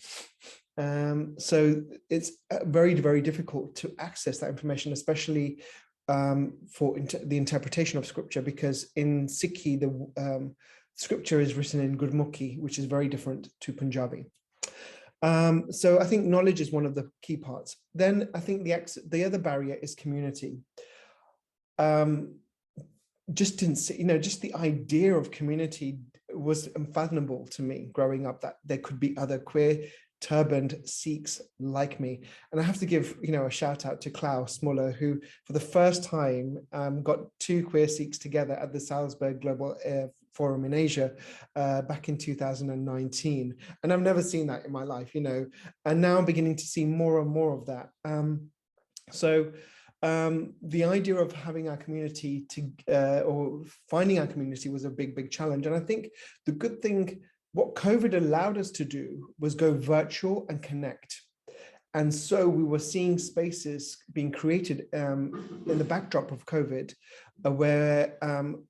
Speaker 8: So it's very, very difficult to access that information, especially for the interpretation of scripture, because in Sikhi, the scripture is written in Gurmukhi, which is very different to Punjabi. So I think knowledge is one of the key parts. Then I think the other barrier is community. Just the idea of community was unfathomable to me growing up, that there could be other queer turbaned Sikhs like me. And I have to give, a shout out to Klaus Muller, who for the first time got two queer Sikhs together at the Salzburg Global Forum in Asia back in 2019. And I've never seen that in my life, and now I'm beginning to see more and more of that. So the idea of having our community or finding our community was a big, big challenge. And I think the good thing, what COVID allowed us to do was go virtual and connect. And so we were seeing spaces being created in the backdrop of COVID, where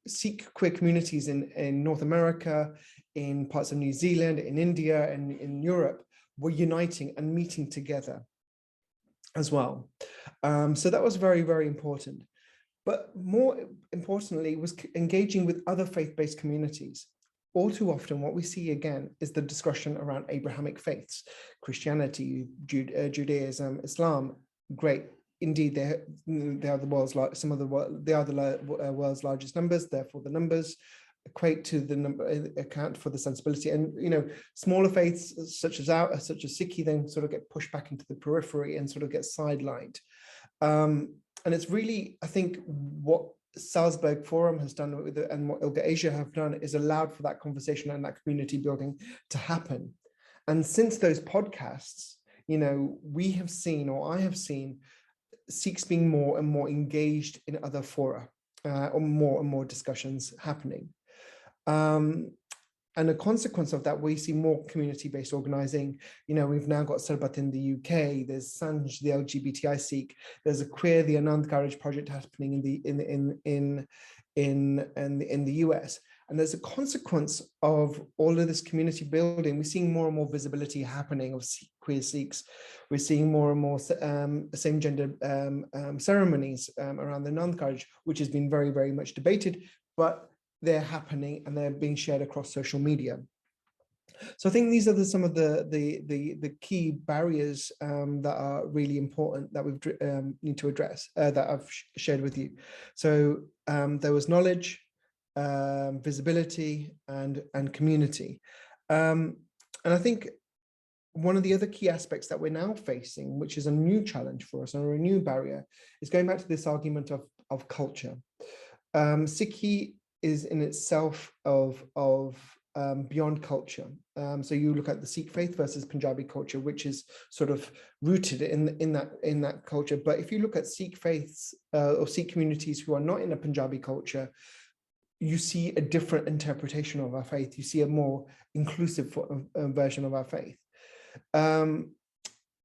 Speaker 8: Sikh queer communities in North America, in parts of New Zealand, in India, and in Europe were uniting and meeting together as well. So that was very, very important. but more importantly was engaging with other faith-based communities. All too often, what we see again is the discussion around Abrahamic faiths, Christianity, Judaism, Islam. Great, indeed, they are the world's world's largest numbers. Therefore, the numbers equate to the number, account for the sensibility. And smaller faiths such as Sikhi then sort of get pushed back into the periphery and sort of get sidelined. And it's really, I think, what Salzburg Forum has done and what ILGA Asia have done is allowed for that conversation and that community building to happen. And since those podcasts, we have seen, or I have seen, Sikhs being more and more engaged in other fora, or more and more discussions happening. And a consequence of that, we see more community-based organizing. We've now got Sarbat in the UK. There's Sanj, the LGBTI Sikh. There's a Queer, the Anand Garage project happening in the US. And there's a consequence of all of this community building. We're seeing more and more visibility happening of queer Sikhs. We're seeing more and more same-gender ceremonies around the Anand Garage, which has been very, very much debated, but they're happening and they're being shared across social media. So I think these are some of the key barriers that are really important that we need to address, that I've shared with you. So there was knowledge, visibility, and community. And I think one of the other key aspects that we're now facing, which is a new challenge for us or a new barrier, is going back to this argument of culture. Sikhi is in itself of beyond culture. So you look at the Sikh faith versus Punjabi culture, which is sort of rooted in that culture. But if you look at Sikh faiths or Sikh communities who are not in a Punjabi culture, you see a different interpretation of our faith. You see a more inclusive version of our faith.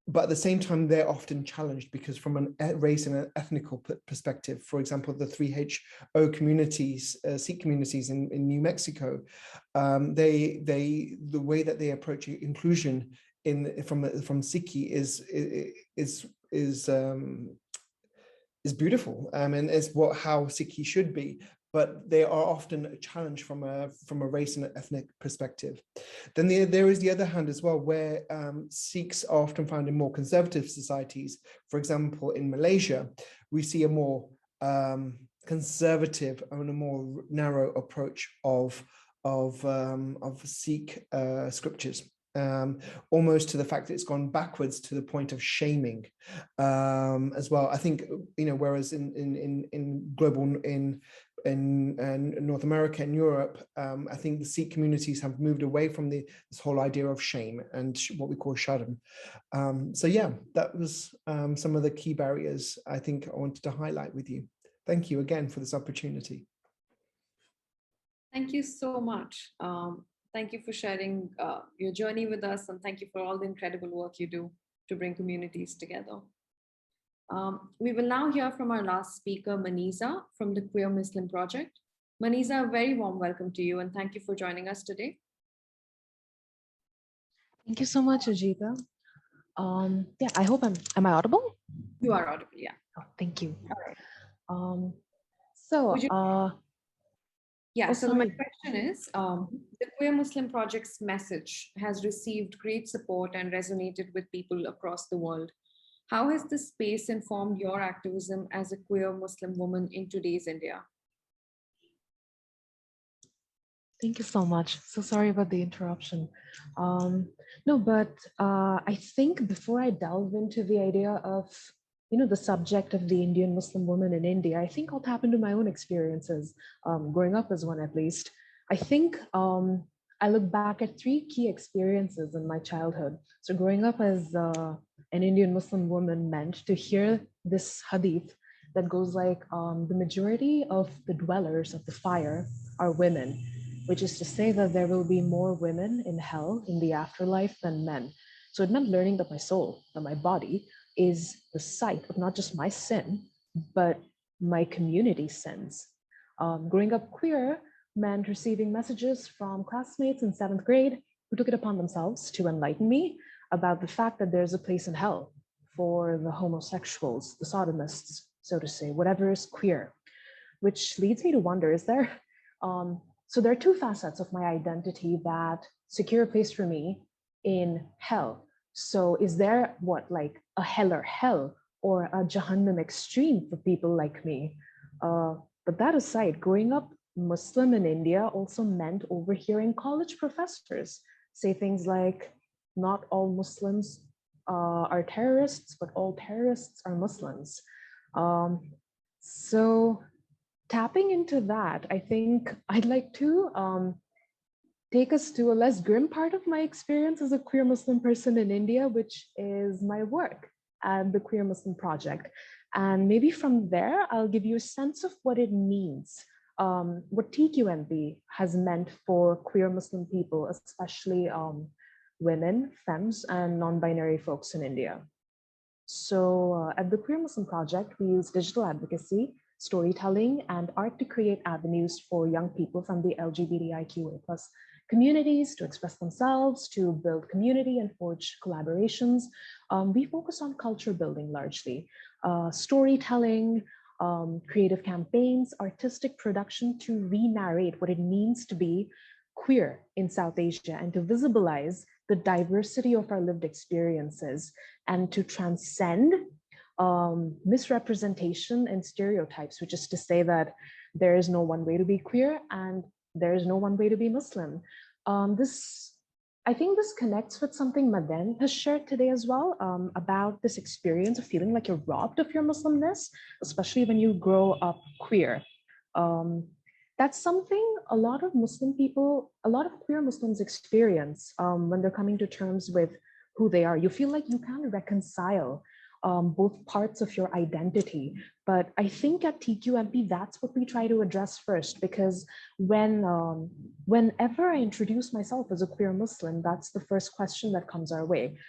Speaker 8: But at the same time, they're often challenged because from a race and an ethnical perspective, for example, the 3HO communities, Sikh communities in New Mexico, the way that they approach inclusion from Sikhi is beautiful, and is how Sikhi should be. But they are often a challenge from a race and ethnic perspective. Then there is the other hand as well, where Sikhs are often found in more conservative societies. For example, in Malaysia, we see a more conservative and a more narrow approach of Sikh scriptures. Almost to the fact that it's gone backwards to the point of shaming as well. I think, whereas in North America and Europe, I think the Sikh communities have moved away from this whole idea of shame and what we call sharm. So yeah, that was some of the key barriers I think I wanted to highlight with you. Thank you again for this opportunity.
Speaker 4: Thank you so much. Thank you for sharing your journey with us, and thank you for all the incredible work you do to bring communities together. We will now hear from our last speaker, Maniza, from the Queer Muslim Project. Maniza, a very warm welcome to you, and thank you for joining us today.
Speaker 9: Thank you so much, Ajita. Yeah, I hope am I audible?
Speaker 4: You are audible, yeah.
Speaker 9: Oh, thank you.
Speaker 4: All right.
Speaker 9: So
Speaker 4: my question is, the Queer Muslim Project's message has received great support and resonated with people across the world. How has this space informed your activism as a queer Muslim woman in today's India?
Speaker 9: Thank you so much. So sorry about the interruption. No, but I think before I delve into the idea of the subject of the Indian Muslim woman in India, I think I'll tap into my own experiences, growing up as one at least. I think I look back at 3 key experiences in my childhood. So growing up as an Indian Muslim woman meant to hear this hadith that goes like, the majority of the dwellers of the fire are women, which is to say that there will be more women in hell in the afterlife than men. So it meant learning that my soul, that my body, is the site of not just my sin, but my community's sins. Growing up queer meant receiving messages from classmates in 7th grade who took it upon themselves to enlighten me about the fact that there's a place in hell for the homosexuals, the sodomists, so to say, whatever is queer. which leads me to wonder, is there, so there are two facets of my identity that secure a place for me in hell. So is there what, like a hell or hell, or a Jahannam extreme for people like me? But that aside, growing up Muslim in India also meant overhearing college professors say things like, not all Muslims are terrorists, but all terrorists are Muslims. So tapping into that, I think I'd like to take us to a less grim part of my experience as a queer Muslim person in India, which is my work at the Queer Muslim Project. And maybe from there, I'll give you a sense of what it means, what TQMP has meant for queer Muslim people, especially women, femmes, and non-binary folks in India. So at the Queer Muslim Project, we use digital advocacy, storytelling, and art to create avenues for young people from the LGBTIQ+ communities to express themselves, to build community and forge collaborations. We focus on culture building largely, storytelling, creative campaigns, artistic production to re-narrate what it means to be queer in South Asia and to visibilize the diversity of our lived experiences and to transcend misrepresentation and stereotypes, which is to say that there is no one way to be queer and there is no one way to be Muslim. I think this connects with something Maden has shared today as well, about this experience of feeling like you're robbed of your Muslimness, especially when you grow up queer. That's something a lot of Muslim people, a lot of queer Muslims experience when they're coming to terms with who they are. You feel like you can't reconcile both parts of your identity. But I think at TQMP, that's what we try to address first, because whenever I introduce myself as a queer Muslim, that's the first question that comes our way.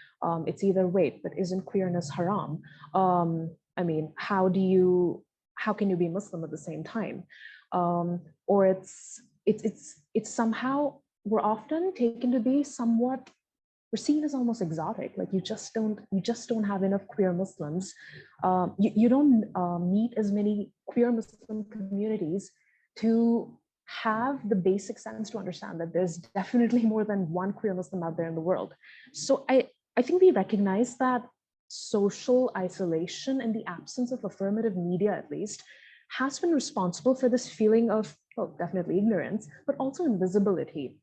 Speaker 9: It's either, wait, but isn't queerness haram? I mean, how can you be Muslim at the same time? Or it's somehow, we're often taken to be somewhat, we're seen as almost exotic. Like you just don't have enough queer Muslims. You don't meet as many queer Muslim communities to have the basic sense to understand that there's definitely more than one queer Muslim out there in the world. So I think we recognize that social isolation and the absence of affirmative media, at least, has been responsible for this feeling of, well, definitely ignorance, but also invisibility.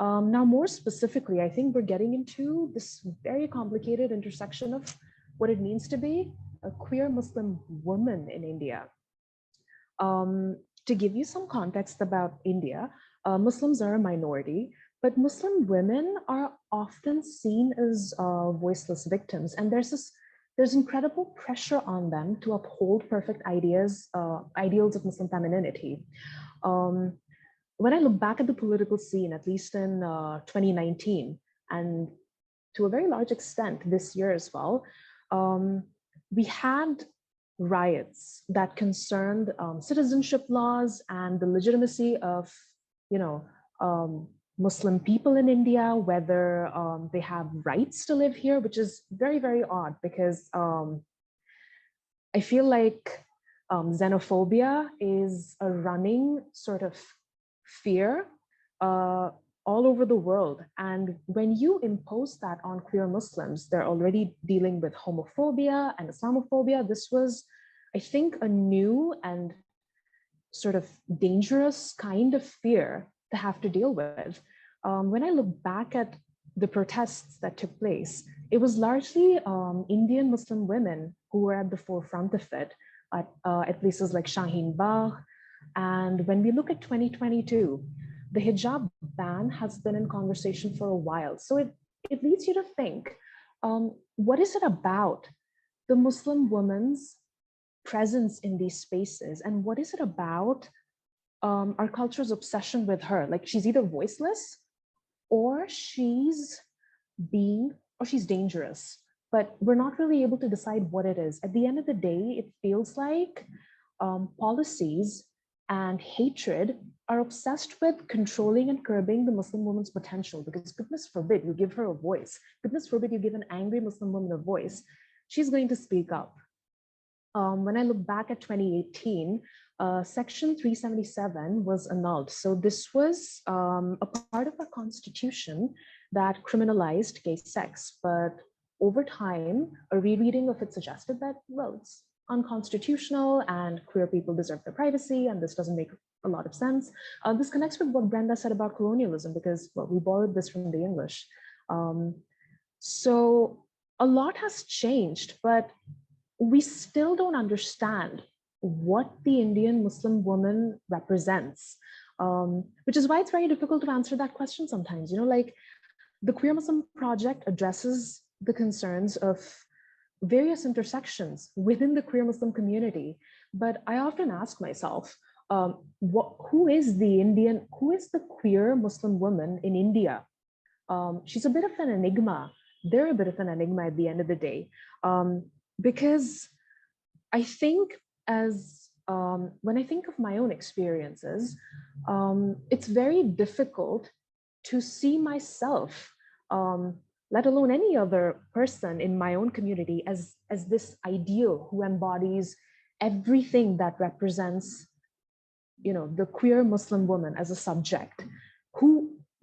Speaker 9: Now, more specifically, I think we're getting into this very complicated intersection of what it means to be a queer Muslim woman in India. To give you some context about India, Muslims are a minority, but Muslim women are often seen as voiceless victims, and there's incredible pressure on them to uphold perfect ideals of Muslim femininity. When I look back at the political scene, at least in 2019, and to a very large extent this year as well, we had riots that concerned citizenship laws and the legitimacy of, Muslim people in India, whether they have rights to live here, which is very, very odd because I feel like xenophobia is a running sort of fear all over the world. And when you impose that on queer Muslims, they're already dealing with homophobia and Islamophobia. This was, I think, a new and sort of dangerous kind of fear to have to deal with. When I look back at the protests that took place, it was largely Indian Muslim women who were at the forefront of it at places like Shaheen Bagh. And when we look at 2022, the hijab ban has been in conversation for a while. So it leads you to think, what is it about the Muslim woman's presence in these spaces? And what is it about our culture's obsession with her? Like she's either voiceless or she's dangerous, but we're not really able to decide what it is. At the end of the day, it feels like policies and hatred are obsessed with controlling and curbing the Muslim woman's potential, because goodness forbid you give her a voice. Goodness forbid you give an angry Muslim woman a voice. She's going to speak up. When I look back at 2018, Section 377 was annulled. So this was a part of our constitution that criminalized gay sex. But over time, a rereading of it suggested that, well, it's unconstitutional and queer people deserve their privacy, and this doesn't make a lot of sense. This connects with what Brenda said about colonialism, because, well, we borrowed this from the English. So a lot has changed, but we still don't understand what the Indian Muslim woman represents, which is why it's very difficult to answer that question sometimes. You know, like the Queer Muslim Project addresses the concerns of various intersections within the queer Muslim community. But I often ask myself, who is the queer Muslim woman in India? She's a bit of an enigma. They're a bit of an enigma at the end of the day. Because I think when I think of my own experiences, it's very difficult to see myself, let alone any other person in my own community, as this ideal who embodies everything that represents, you know, the queer Muslim woman as a subject,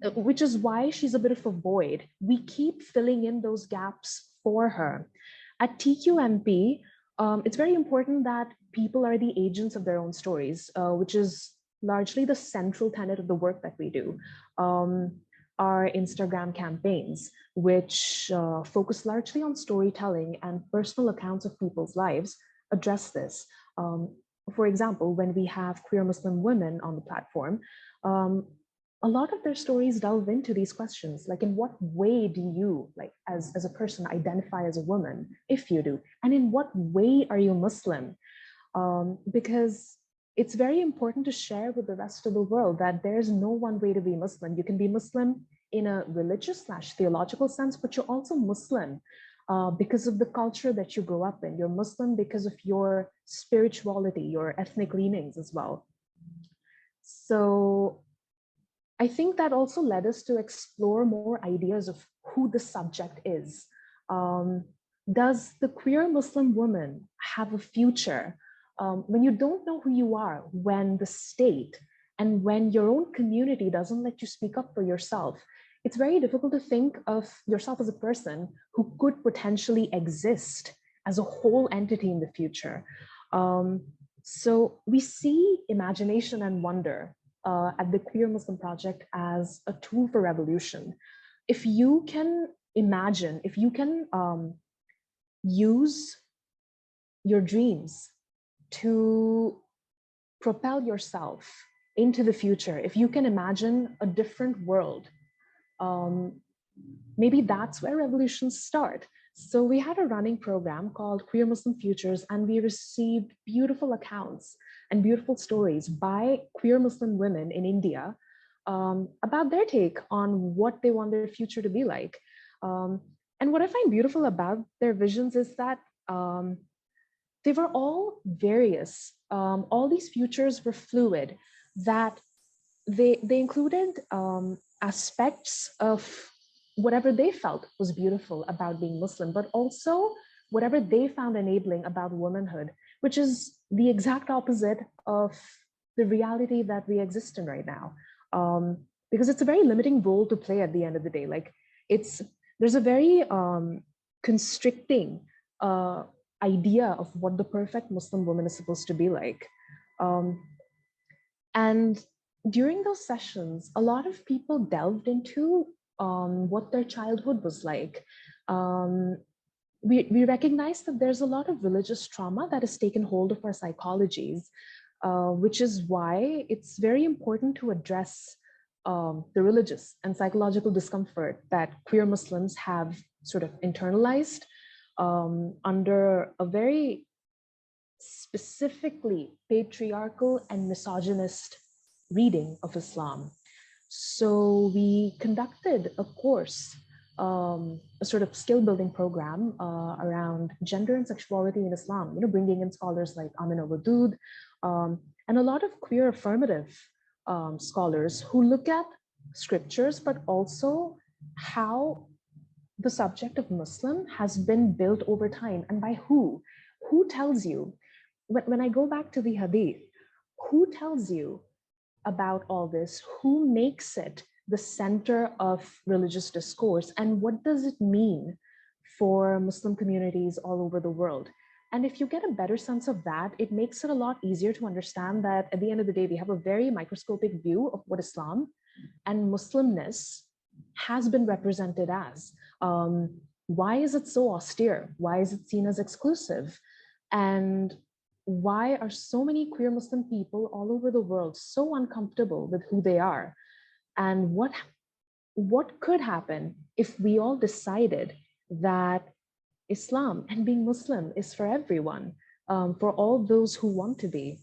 Speaker 9: which is why she's a bit of a void. We keep filling in those gaps for her. At TQMP, it's very important that people are the agents of their own stories, which is largely the central tenet of the work that we do. Our Instagram campaigns, which focus largely on storytelling and personal accounts of people's lives, address this. For example, when we have queer Muslim women on the platform, a lot of their stories delve into these questions, like in what way do you, like as a person, identify as a woman, if you do, and in what way are you Muslim? Because it's very important to share with the rest of the world that there's no one way to be Muslim. You can be Muslim in a religious/theological sense, but you're also Muslim because of the culture that you grow up in. You're Muslim because of your spirituality, your ethnic leanings as well. So I think that also led us to explore more ideas of who the subject is. Does the queer Muslim woman have a future? When you don't know who you are, when the state and when your own community doesn't let you speak up for yourself, it's very difficult to think of yourself as a person who could potentially exist as a whole entity in the future. So we see imagination and wonder at the Queer Muslim Project as a tool for revolution. If you can imagine, if you can use your dreams to propel yourself into the future, if you can imagine a different world, maybe that's where revolutions start. So we had a running program called Queer Muslim Futures, and we received beautiful accounts and beautiful stories by queer Muslim women in India about their take on what they want their future to be like. And what I find beautiful about their visions is that they were all various. All these futures were fluid, that they included aspects of whatever they felt was beautiful about being Muslim, but also whatever they found enabling about womanhood, which is the exact opposite of the reality that we exist in right now. Because it's a very limiting role to play at the end of the day. Like there's a very constricting idea of what the perfect Muslim woman is supposed to be like. And during those sessions, a lot of people delved into what their childhood was like. We recognize that there's a lot of religious trauma that has taken hold of our psychologies, which is why it's very important to address the religious and psychological discomfort that queer Muslims have sort of internalized under a very specifically patriarchal and misogynist reading of Islam. So we conducted a course, a sort of skill building program around gender and sexuality in Islam, you know, bringing in scholars like Amina Wadud and a lot of queer affirmative scholars who look at scriptures, but also how the subject of Muslim has been built over time and by who? Who tells you? When I go back to the Hadith, who tells you about all this? Who makes it the center of religious discourse? And what does it mean for Muslim communities all over the world? And if you get a better sense of that, it makes it a lot easier to understand that at the end of the day, we have a very microscopic view of what Islam and Muslimness has been represented as. Why is it so austere? Why is it seen as exclusive? And why are so many queer Muslim people all over the world so uncomfortable with who they are? And what could happen if we all decided that Islam and being Muslim is for everyone, for all those who want to be?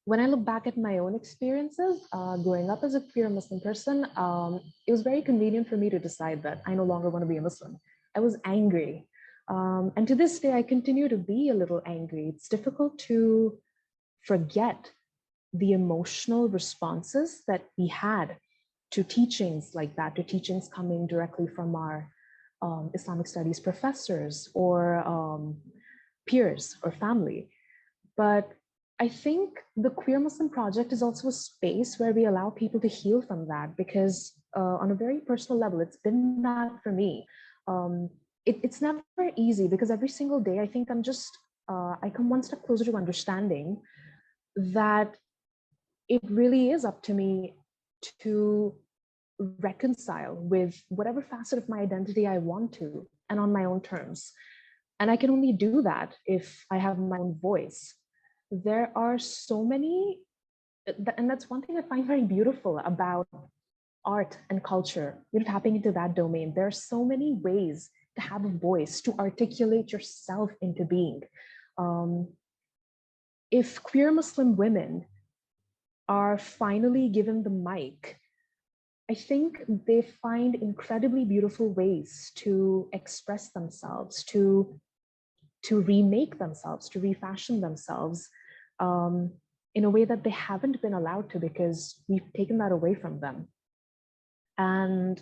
Speaker 9: When I look back at my own experiences, growing up as a queer Muslim person, it was very convenient for me to decide that I no longer want to be a Muslim. I was angry. And to this day, I continue to be a little angry. It's difficult to forget the emotional responses that we had to teachings like that, to teachings coming directly from our Islamic studies professors or peers or family. But I think the Queer Muslim Project is also a space where we allow people to heal from that, because on a very personal level, it's been that for me. It's never easy, because every single day I think I come one step closer to understanding that it really is up to me to reconcile with whatever facet of my identity I want to, and on my own terms. And I can only do that if I have my own voice. There are so many, and that's one thing I find very beautiful about art and culture, tapping into that domain. There are so many ways to have a voice, to articulate yourself into being. If queer Muslim women are finally given the mic, I think they find incredibly beautiful ways to express themselves, to remake themselves, to refashion themselves in a way that they haven't been allowed to, because we've taken that away from them. And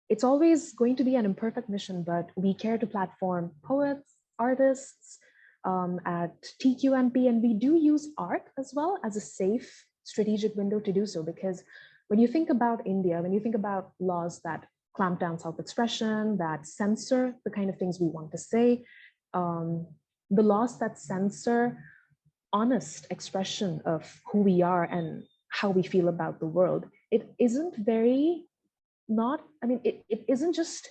Speaker 9: it's always going to be an imperfect mission, but we care to platform poets, artists at TQMP, and we do use art as well as a safe strategic window to do so. Because when you think about India, when you think about laws that clamp down self-expression, that censor the kind of things we want to say, the laws that censor honest expression of who we are and how we feel about the world, it isn't very it isn't just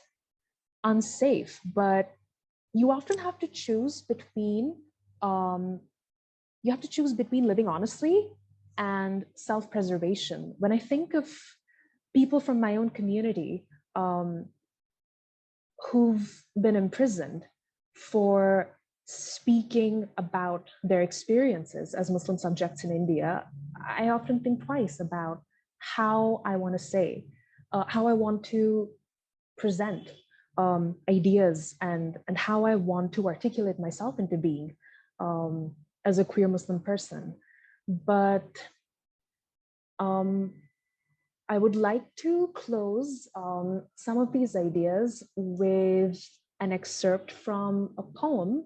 Speaker 9: unsafe, but you often have to choose between living honestly and self-preservation. When I think of people from my own community who've been imprisoned for speaking about their experiences as Muslim subjects in India, I often think twice about how I want to say, how I want to present ideas and how I want to articulate myself into being as a queer Muslim person. But I would like to close some of these ideas with an excerpt from a poem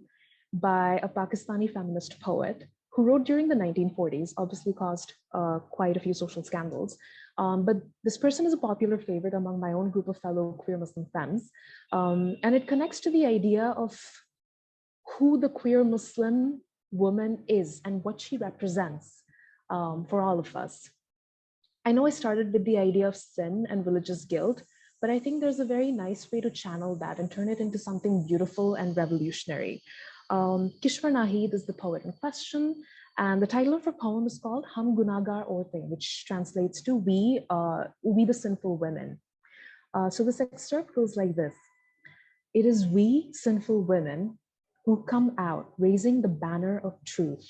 Speaker 9: by a Pakistani feminist poet who wrote during the 1940s, obviously caused quite a few social scandals. But this person is a popular favorite among my own group of fellow queer Muslim femmes. And it connects to the idea of who the queer Muslim woman is and what she represents for all of us. I know I started with the idea of sin and religious guilt, but I think there's a very nice way to channel that and turn it into something beautiful and revolutionary. Kishwar Nahid is the poet in question, and the title of her poem is called Hum Gunagar Aurtein, which translates to We the Sinful Women. So this excerpt goes like this. It is we sinful women who come out raising the banner of truth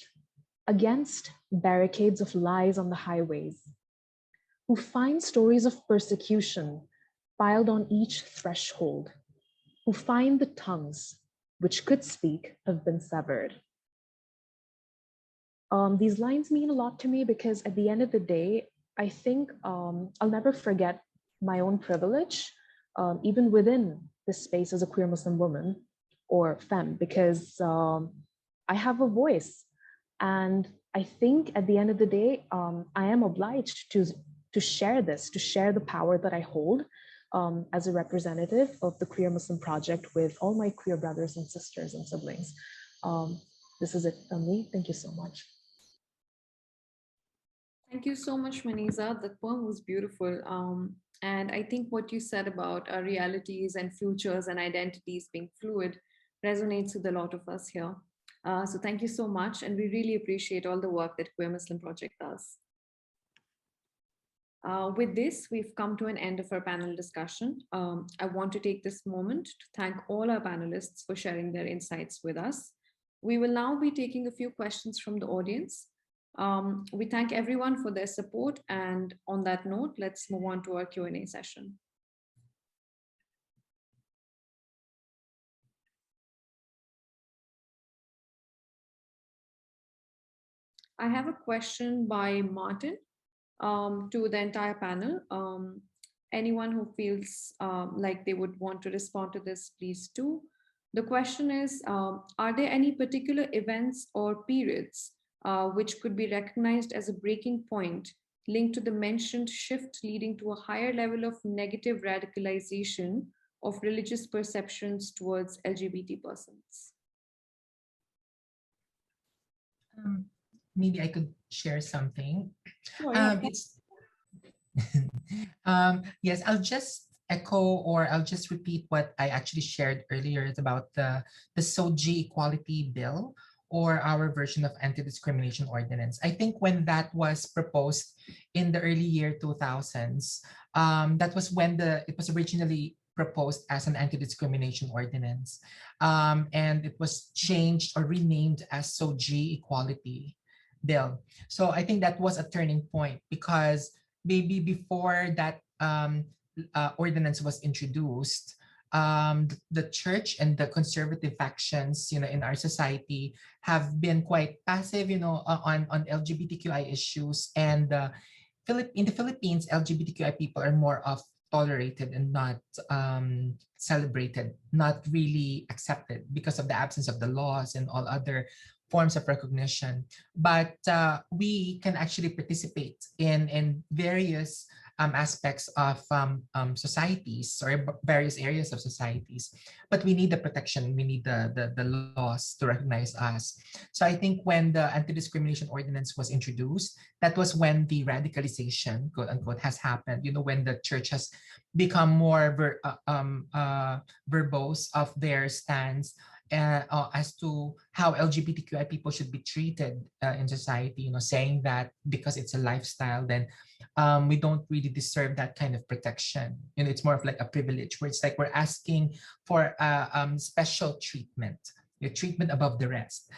Speaker 9: against barricades of lies on the highways, who find stories of persecution piled on each threshold, who find the tongues which could speak have been severed. These lines mean a lot to me because at the end of the day, I think I'll never forget my own privilege, even within this space as a queer Muslim woman or femme, because I have a voice and I think at the end of the day, I am obliged to share this, to share the power that I hold as a representative of the Queer Muslim Project with all my queer brothers and sisters and siblings. This is it from me. Thank you so much.
Speaker 4: Thank you so much, Maniza. The poem was beautiful. And I think what you said about our realities and futures and identities being fluid resonates with a lot of us here. So thank you so much. And we really appreciate all the work that Queer Muslim Project does. With this, we've come to an end of our panel discussion. I want to take this moment to thank all our panelists for sharing their insights with us. We will now be taking a few questions from the audience. We thank everyone for their support, and on that note, let's move on to our Q&A session. I have a question by Martin to the entire panel. Anyone who feels like they would want to respond to this, please do. The question is, are there any particular events or periods which could be recognized as a breaking point linked to the mentioned shift leading to a higher level of negative radicalization of religious perceptions towards LGBT persons?
Speaker 5: Maybe I could share something.
Speaker 4: Oh, yeah.
Speaker 5: Yes, I'll just echo, or I'll just repeat what I actually shared earlier. It's about the SOGI equality bill, or our version of anti-discrimination ordinance. I think when that was proposed in the early year 2000s, that was when it was originally proposed as an anti-discrimination ordinance. And it was changed or renamed as SOGI equality bill. So I think that was a turning point, because maybe before that ordinance was introduced, the church and the conservative factions, in our society have been quite passive, on LGBTQI issues. And in the Philippines, LGBTQI people are more of tolerated and not celebrated, not really accepted because of the absence of the laws and all other forms of recognition. But we can actually participate in various aspects of societies, or various areas of societies, but we need the protection, we need the laws to recognize us. So I think when the anti-discrimination ordinance was introduced, that was when the radicalization, quote unquote, has happened. When the church has become more verbose of their stance as to how LGBTQI people should be treated in society, saying that because it's a lifestyle, then we don't really deserve that kind of protection. It's more of like a privilege, where it's like we're asking for special treatment, treatment above the rest,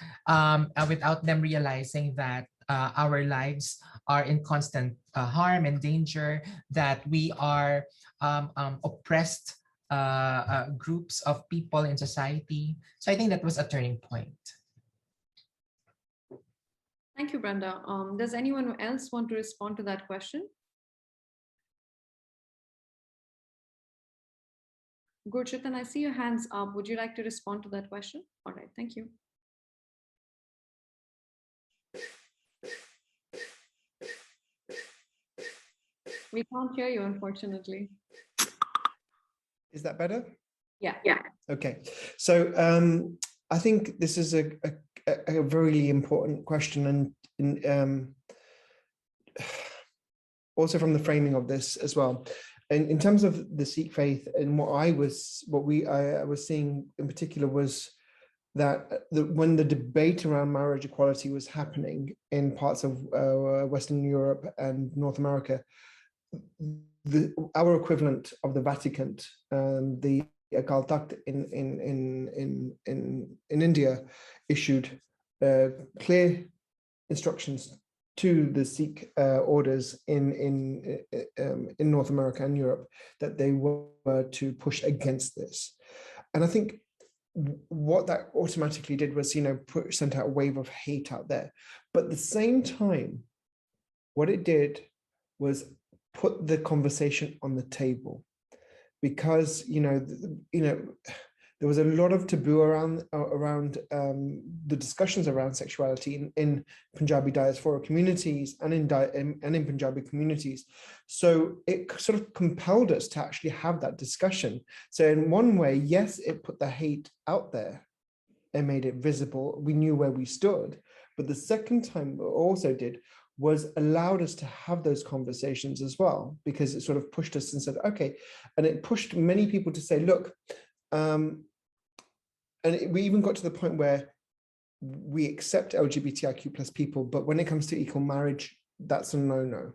Speaker 5: without them realizing that our lives are in constant harm and danger, that we are oppressed groups of people in society. So I think that was a turning point.
Speaker 4: Thank you, Brenda. Does anyone else want to respond to that question? Gurchitan, I see your hands up. Would you like to respond to that question? All right, thank you. We can't hear you, unfortunately.
Speaker 8: Is that better?
Speaker 4: Yeah.
Speaker 8: Okay. So I think this is a very important question, and also from the framing of this as well. And in terms of the Sikh faith, and what I was seeing in particular was that when the debate around marriage equality was happening in parts of Western Europe and North America, our equivalent of the Vatican, the Akal Takht in India, issued clear instructions to the Sikh orders in North America and Europe that they were to push against this. And I think what that automatically did was, sent out a wave of hate out there. But at the same time, what it did was put the conversation on the table, because There was a lot of taboo around the discussions around sexuality in Punjabi diaspora communities and in Punjabi communities. So it sort of compelled us to actually have that discussion. So in one way, yes, it put the hate out there and made it visible. We knew where we stood. But the second time it also did was allowed us to have those conversations as well, because it sort of pushed us and said, okay, and it pushed many people to say, look, we even got to the point where we accept LGBTIQ plus people, but when it comes to equal marriage, that's a no-no,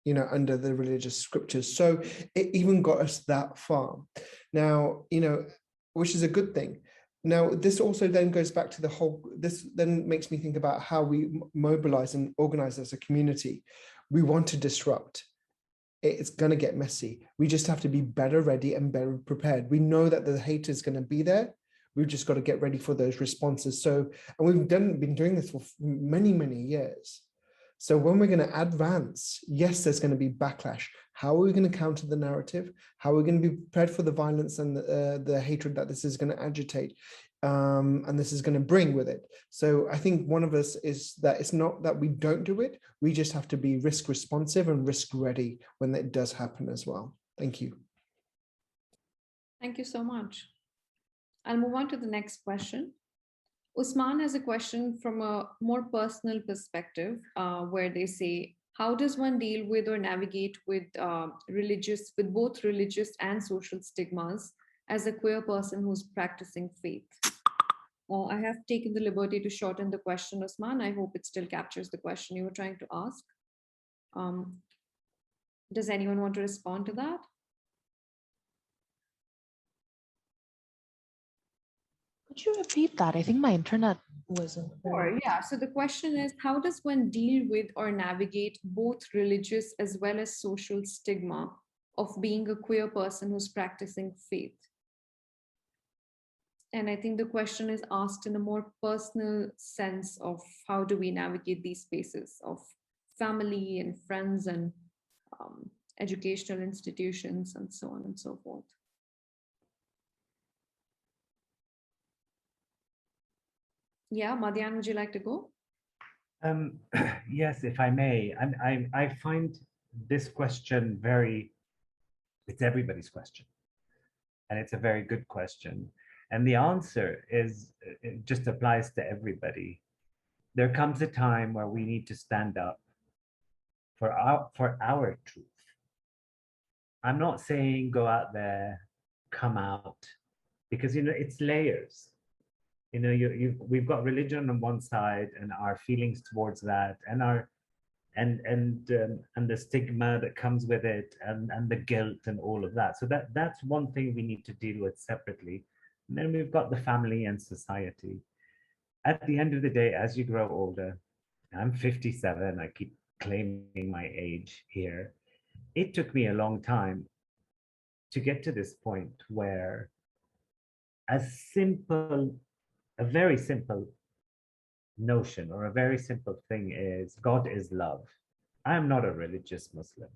Speaker 8: you know, under the religious scriptures. So it even got us that far. Now, you know, which is a good thing. Now, this also then goes back to this then makes me think about how we mobilize and organize as a community. We want to disrupt. It's going to get messy. We just have to be better ready and better prepared. We know that the hate is going to be there. We've just got to get ready for those responses. So, and we've been doing this for many, many years. So when we're going to advance, yes, there's going to be backlash. How are we going to counter the narrative? How are we going to be prepared for the violence and the hatred that this is going to agitate and this is going to bring with it? So I think one of us is that it's not that we don't do it. We just have to be risk responsive and risk ready when it does happen as well. Thank you.
Speaker 4: Thank you so much. I'll move on to the next question. Usman has a question from a more personal perspective, where they say, how does one deal with or navigate with both religious and social stigmas as a queer person who's practicing faith? I have taken the liberty to shorten the question, Usman. I hope it still captures the question you were trying to ask. Does anyone want to respond to that?
Speaker 9: Could you repeat that? I think my internet wasn't.
Speaker 4: Sure, yeah. So the question is, how does one deal with or navigate both religious as well as social stigma of being a queer person who's practicing faith? And I think the question is asked in a more personal sense of how do we navigate these spaces of family and friends and educational institutions and so on and so forth. Yeah, Madhyan, would you like to go?
Speaker 6: Yes, if I may. I find this question it's everybody's question. And it's a very good question. And the answer is, it just applies to everybody. There comes a time where we need to stand up for our truth. I'm not saying go out there, come out, because, you know, it's layers. You know, we've got religion on one side and our feelings towards that, and the stigma that comes with it, and the guilt and all of that. So that's one thing we need to deal with separately. And then we've got the family and society. At the end of the day, as you grow older, I'm 57, I keep claiming my age here. It took me a long time to get to this point where a very simple notion or a very simple thing is God is love. I am not a religious Muslim.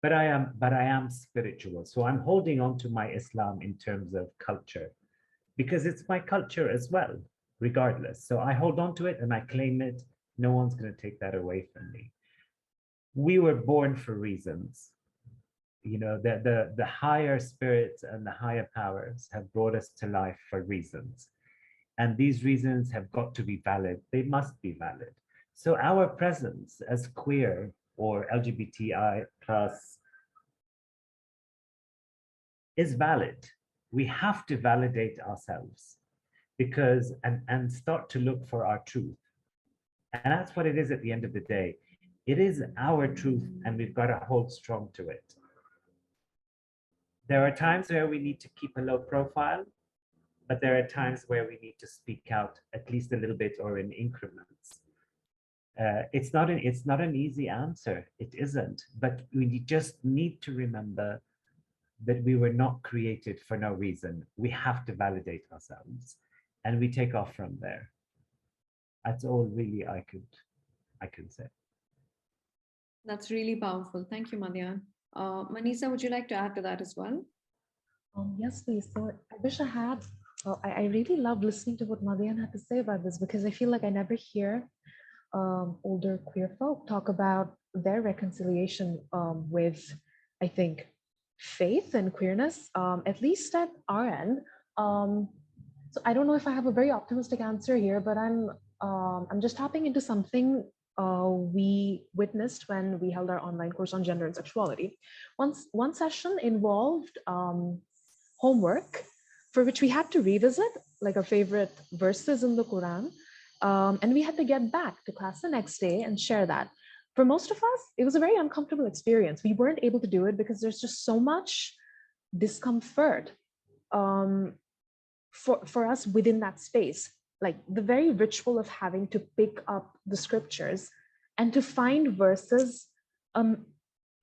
Speaker 6: But I am spiritual. So I'm holding on to my Islam in terms of culture, because it's my culture as well, regardless. So I hold on to it and I claim it. No one's going to take that away from me. We were born for reasons. You know, the higher spirits and the higher powers have brought us to life for reasons. And these reasons have got to be valid. They must be valid. So our presence as queer or LGBTI plus is valid. We have to validate ourselves because and start to look for our truth. And that's what it is at the end of the day. It is our truth and we've got to hold strong to it. There are times where we need to keep a low profile, but there are times where we need to speak out at least a little bit or in increments. It's not an easy answer. It isn't, but we just need to remember that we were not created for no reason. We have to validate ourselves and we take off from there. That's all really I could say.
Speaker 4: That's really powerful. Thank you, Madhyan. Manisa, would you like to add to that as well?
Speaker 9: Yes, please. So I wish I had. Well, I really love listening to what Madian had to say about this because I feel like I never hear older queer folk talk about their reconciliation with, I think, faith and queerness, at least at our end. So I don't know if I have a very optimistic answer here, but I'm just tapping into something we witnessed when we held our online course on gender and sexuality. One session involved homework for which we had to revisit like our favorite verses in the Quran. And we had to get back to class the next day and share that. For most of us, it was a very uncomfortable experience. We weren't able to do it because there's just so much discomfort for us within that space. Like the very ritual of having to pick up the scriptures and to find verses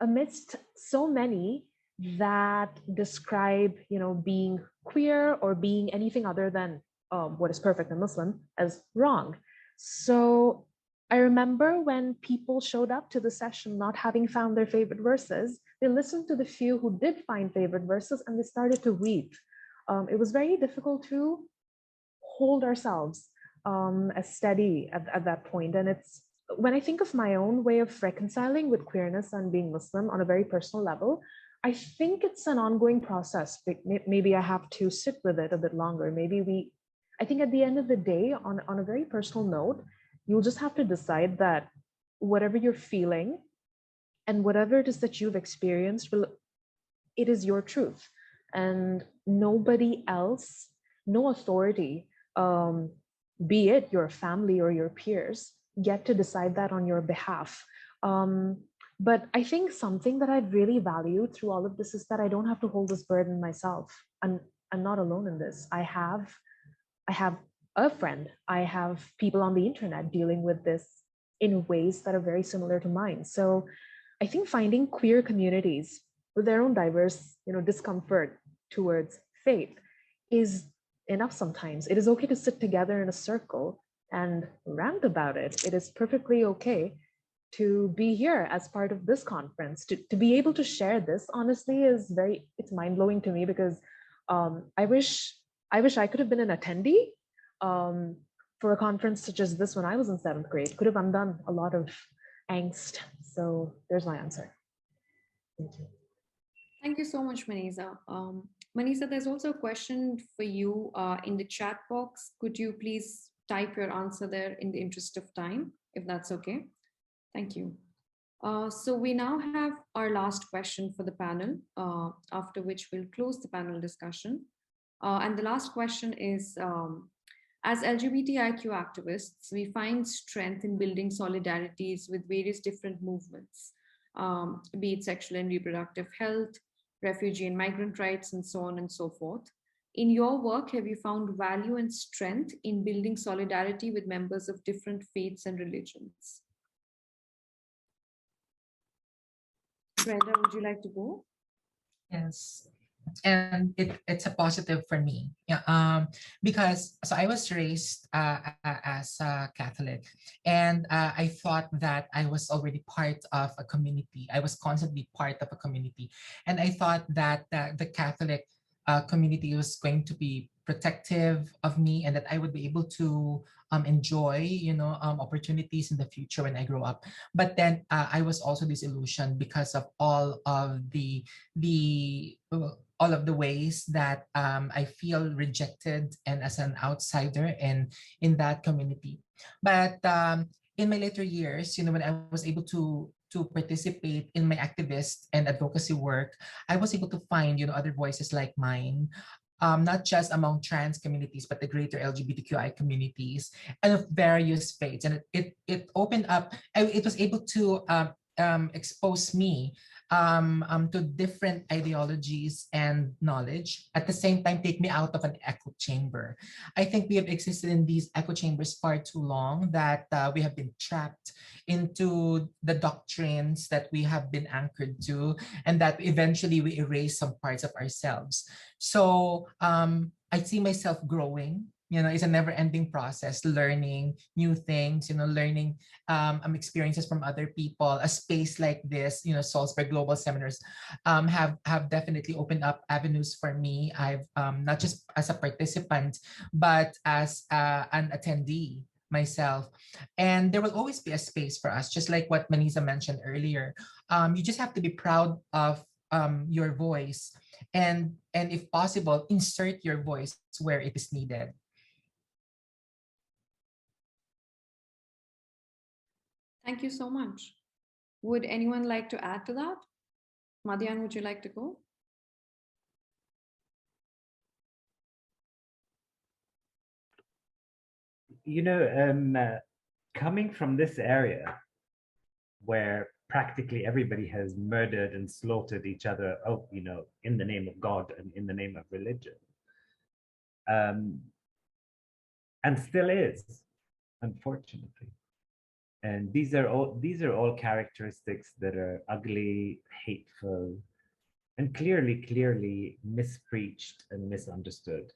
Speaker 9: amidst so many that describe, being queer or being anything other than what is perfect in Muslim as wrong. So I remember when people showed up to the session not having found their favorite verses, they listened to the few who did find favorite verses and they started to weep. It was very difficult to hold ourselves as steady at that point. And it's when I think of my own way of reconciling with queerness and being Muslim on a very personal level, I think it's an ongoing process. Maybe I have to sit with it a bit longer. I think at the end of the day, on a very personal note, you'll just have to decide that whatever you're feeling and whatever it is that you've experienced, it is your truth. And nobody else, no authority, be it your family or your peers, get to decide that on your behalf. But I think something that I've really valued through all of this is that I don't have to hold this burden myself. I'm not alone in this. I have a friend. I have people on the internet dealing with this in ways that are very similar to mine. So I think finding queer communities with their own diverse, discomfort towards faith is enough sometimes. It is okay to sit together in a circle and rant about it. It is perfectly okay to be here as part of this conference, to be able to share this, honestly, it's mind-blowing to me because I wish I could have been an attendee for a conference such as this when I was in 7th grade. Could have undone a lot of angst. So there's my answer. Thank you.
Speaker 4: Thank you so much, Manisa. Manisa, there's also a question for you in the chat box. Could you please type your answer there in the interest of time, if that's okay? Thank you. So we now have our last question for the panel, after which we'll close the panel discussion. And the last question is, as LGBTIQ activists, we find strength in building solidarities with various different movements, be it sexual and reproductive health, refugee and migrant rights, and so on and so forth. In your work, have you found value and strength in building solidarity with members of different faiths and religions? Brenda, would you like to go?
Speaker 5: Yes. And it's a positive for me, yeah, because I was raised as a Catholic, and I thought that I was already part of a community. I was constantly part of a community, and I thought that the Catholic community was going to be protective of me, and that I would be able to enjoy, opportunities in the future when I grow up. But then I was also disillusioned because of all of the ways that I feel rejected and as an outsider in that community. But in my later years, when I was able to participate in my activist and advocacy work, I was able to find, other voices like mine, not just among trans communities, but the greater LGBTQI communities and of various faiths. And it opened up, it was able to expose me to different ideologies and knowledge, at the same time take me out of an echo chamber. I think we have existed in these echo chambers far too long, that we have been trapped into the doctrines that we have been anchored to, and that eventually we erase some parts of ourselves. So I see myself growing It's a never-ending process, learning new things, learning experiences from other people. A space like this, Salzburg Global Seminars, have definitely opened up avenues for me. I've not just as a participant, but as an attendee myself. And there will always be a space for us, just like what Manisa mentioned earlier. You just have to be proud of your voice, and if possible, insert your voice where it is needed.
Speaker 4: Thank you so much. Would anyone like to add to that? Madian, would you like to go?
Speaker 6: Coming from this area where practically everybody has murdered and slaughtered each other, in the name of God and in the name of religion, and still is, unfortunately. And these are all characteristics that are ugly, hateful, and clearly mispreached and misunderstood,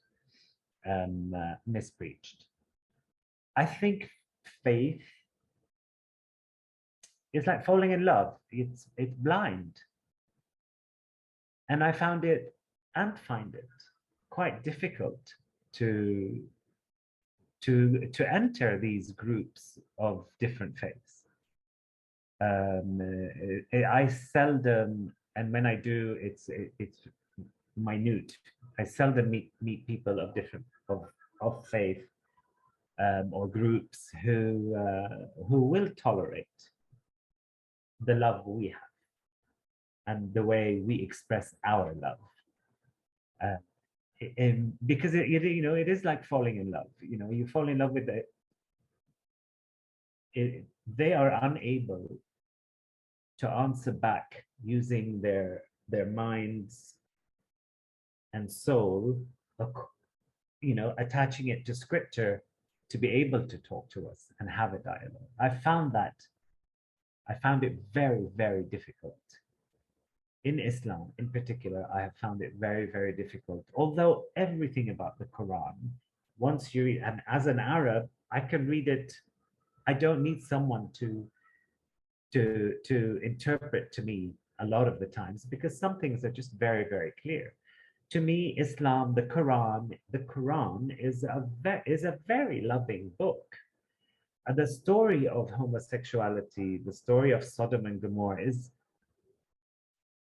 Speaker 6: mispreached. I think faith is like falling in love. It's blind. And I found it and find it quite difficult to enter these groups of different faiths. I seldom, and when I do, it's minute. I seldom meet people of different of faith or groups who will tolerate the love we have and the way we express our love. Because it is like falling in love. You fall in love with they are unable to answer back using their minds and soul, attaching it to scripture to be able to talk to us and have a dialogue. I found it very, very difficult. In Islam, in particular, I have found it very, very difficult. Although everything about the Quran, once you read, and as an Arab, I can read it. I don't need someone to interpret to me a lot of the times, because some things are just very, very clear. To me, Islam, the Quran is a very loving book. The story of homosexuality, the story of Sodom and Gomorrah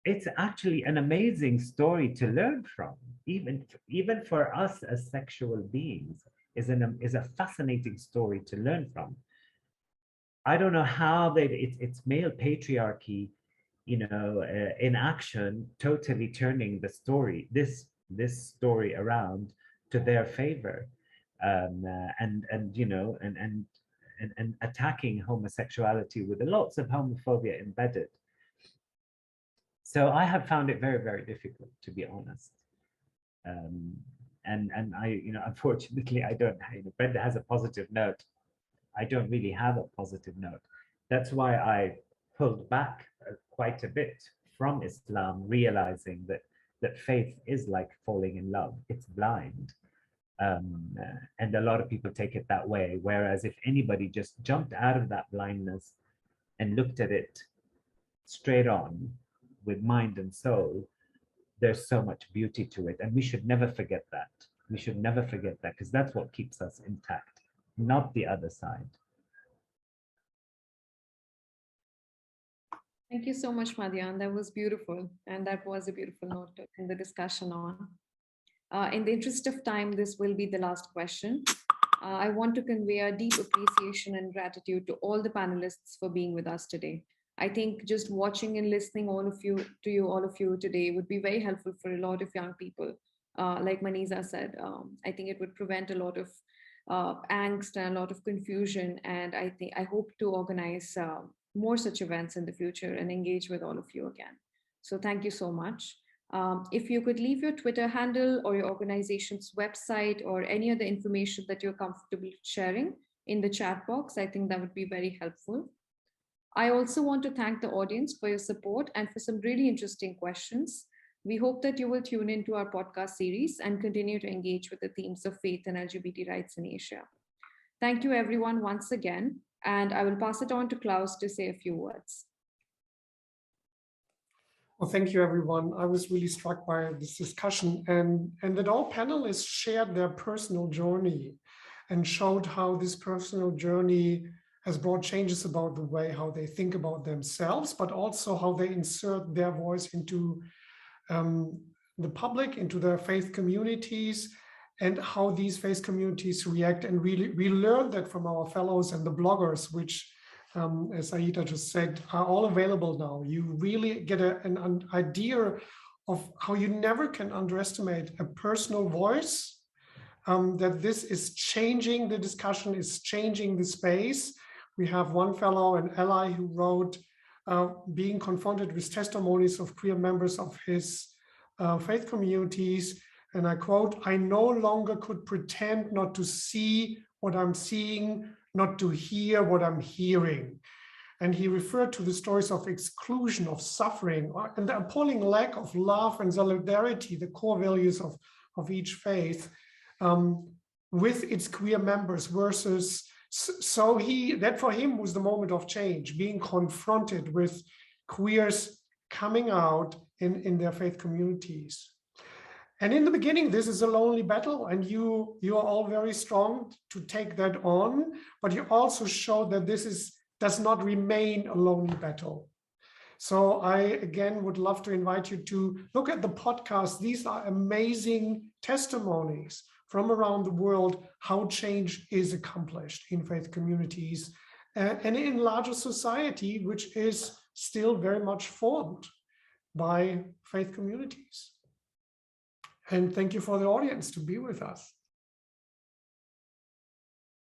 Speaker 6: it's actually an amazing story to learn from, even for us as sexual beings, is a fascinating story to learn from. I don't know how it's male patriarchy, in action, totally turning the story, this story around to their favor, and attacking homosexuality with lots of homophobia embedded. So I have found it very, very difficult, to be honest. And I, unfortunately, I don't. Brenda has a positive note. I don't really have a positive note. That's why I pulled back quite a bit from Islam, realizing that faith is like falling in love. It's blind. And a lot of people take it that way. Whereas if anybody just jumped out of that blindness and looked at it straight on with mind and soul, there's so much beauty to it. And we should never forget that. We should never forget that, because that's what keeps us intact, not the other side.
Speaker 4: Thank you so much, Madian. That was beautiful. And that was a beautiful note to end the discussion on. In the interest of time, this will be the last question. I want to convey a deep appreciation and gratitude to all the panelists for being with us today. I think just watching and listening all of you today would be very helpful for a lot of young people. Like Manisa said, I think it would prevent a lot of angst and a lot of confusion. And I hope to organize more such events in the future and engage with all of you again. So thank you so much. If you could leave your Twitter handle or your organization's website or any other information that you're comfortable sharing in the chat box, I think that would be very helpful. I also want to thank the audience for your support and for some really interesting questions. We hope that you will tune into our podcast series and continue to engage with the themes of faith and LGBT rights in Asia. Thank you everyone once again, and I will pass it on to Klaus to say a few words.
Speaker 3: Well, thank you, everyone. I was really struck by this discussion and that all panelists shared their personal journey and showed how this personal journey has brought changes about the way how they think about themselves, but also how they insert their voice into the public, into their faith communities, and how these faith communities react. And we learned that from our fellows and the bloggers, which as Aida just said, are all available now. You really get an idea of how you never can underestimate a personal voice, that this is changing the discussion, is changing the space. We have one fellow, an ally, who wrote, being confronted with testimonies of queer members of his faith communities, and I quote, "I no longer could pretend not to see what I'm seeing, not to hear what I'm hearing." And he referred to the stories of exclusion, of suffering, and the appalling lack of love and solidarity, the core values of each faith, with its queer members versus, so that for him was the moment of change, being confronted with queers coming out in their faith communities. And in the beginning, this is a lonely battle, and you are all very strong to take that on, but you also show that this does not remain a lonely battle. So I, again, would love to invite you to look at the podcast. These are amazing testimonies from around the world, how change is accomplished in faith communities and in larger society, which is still very much formed by faith communities. And thank you for the audience to be with us.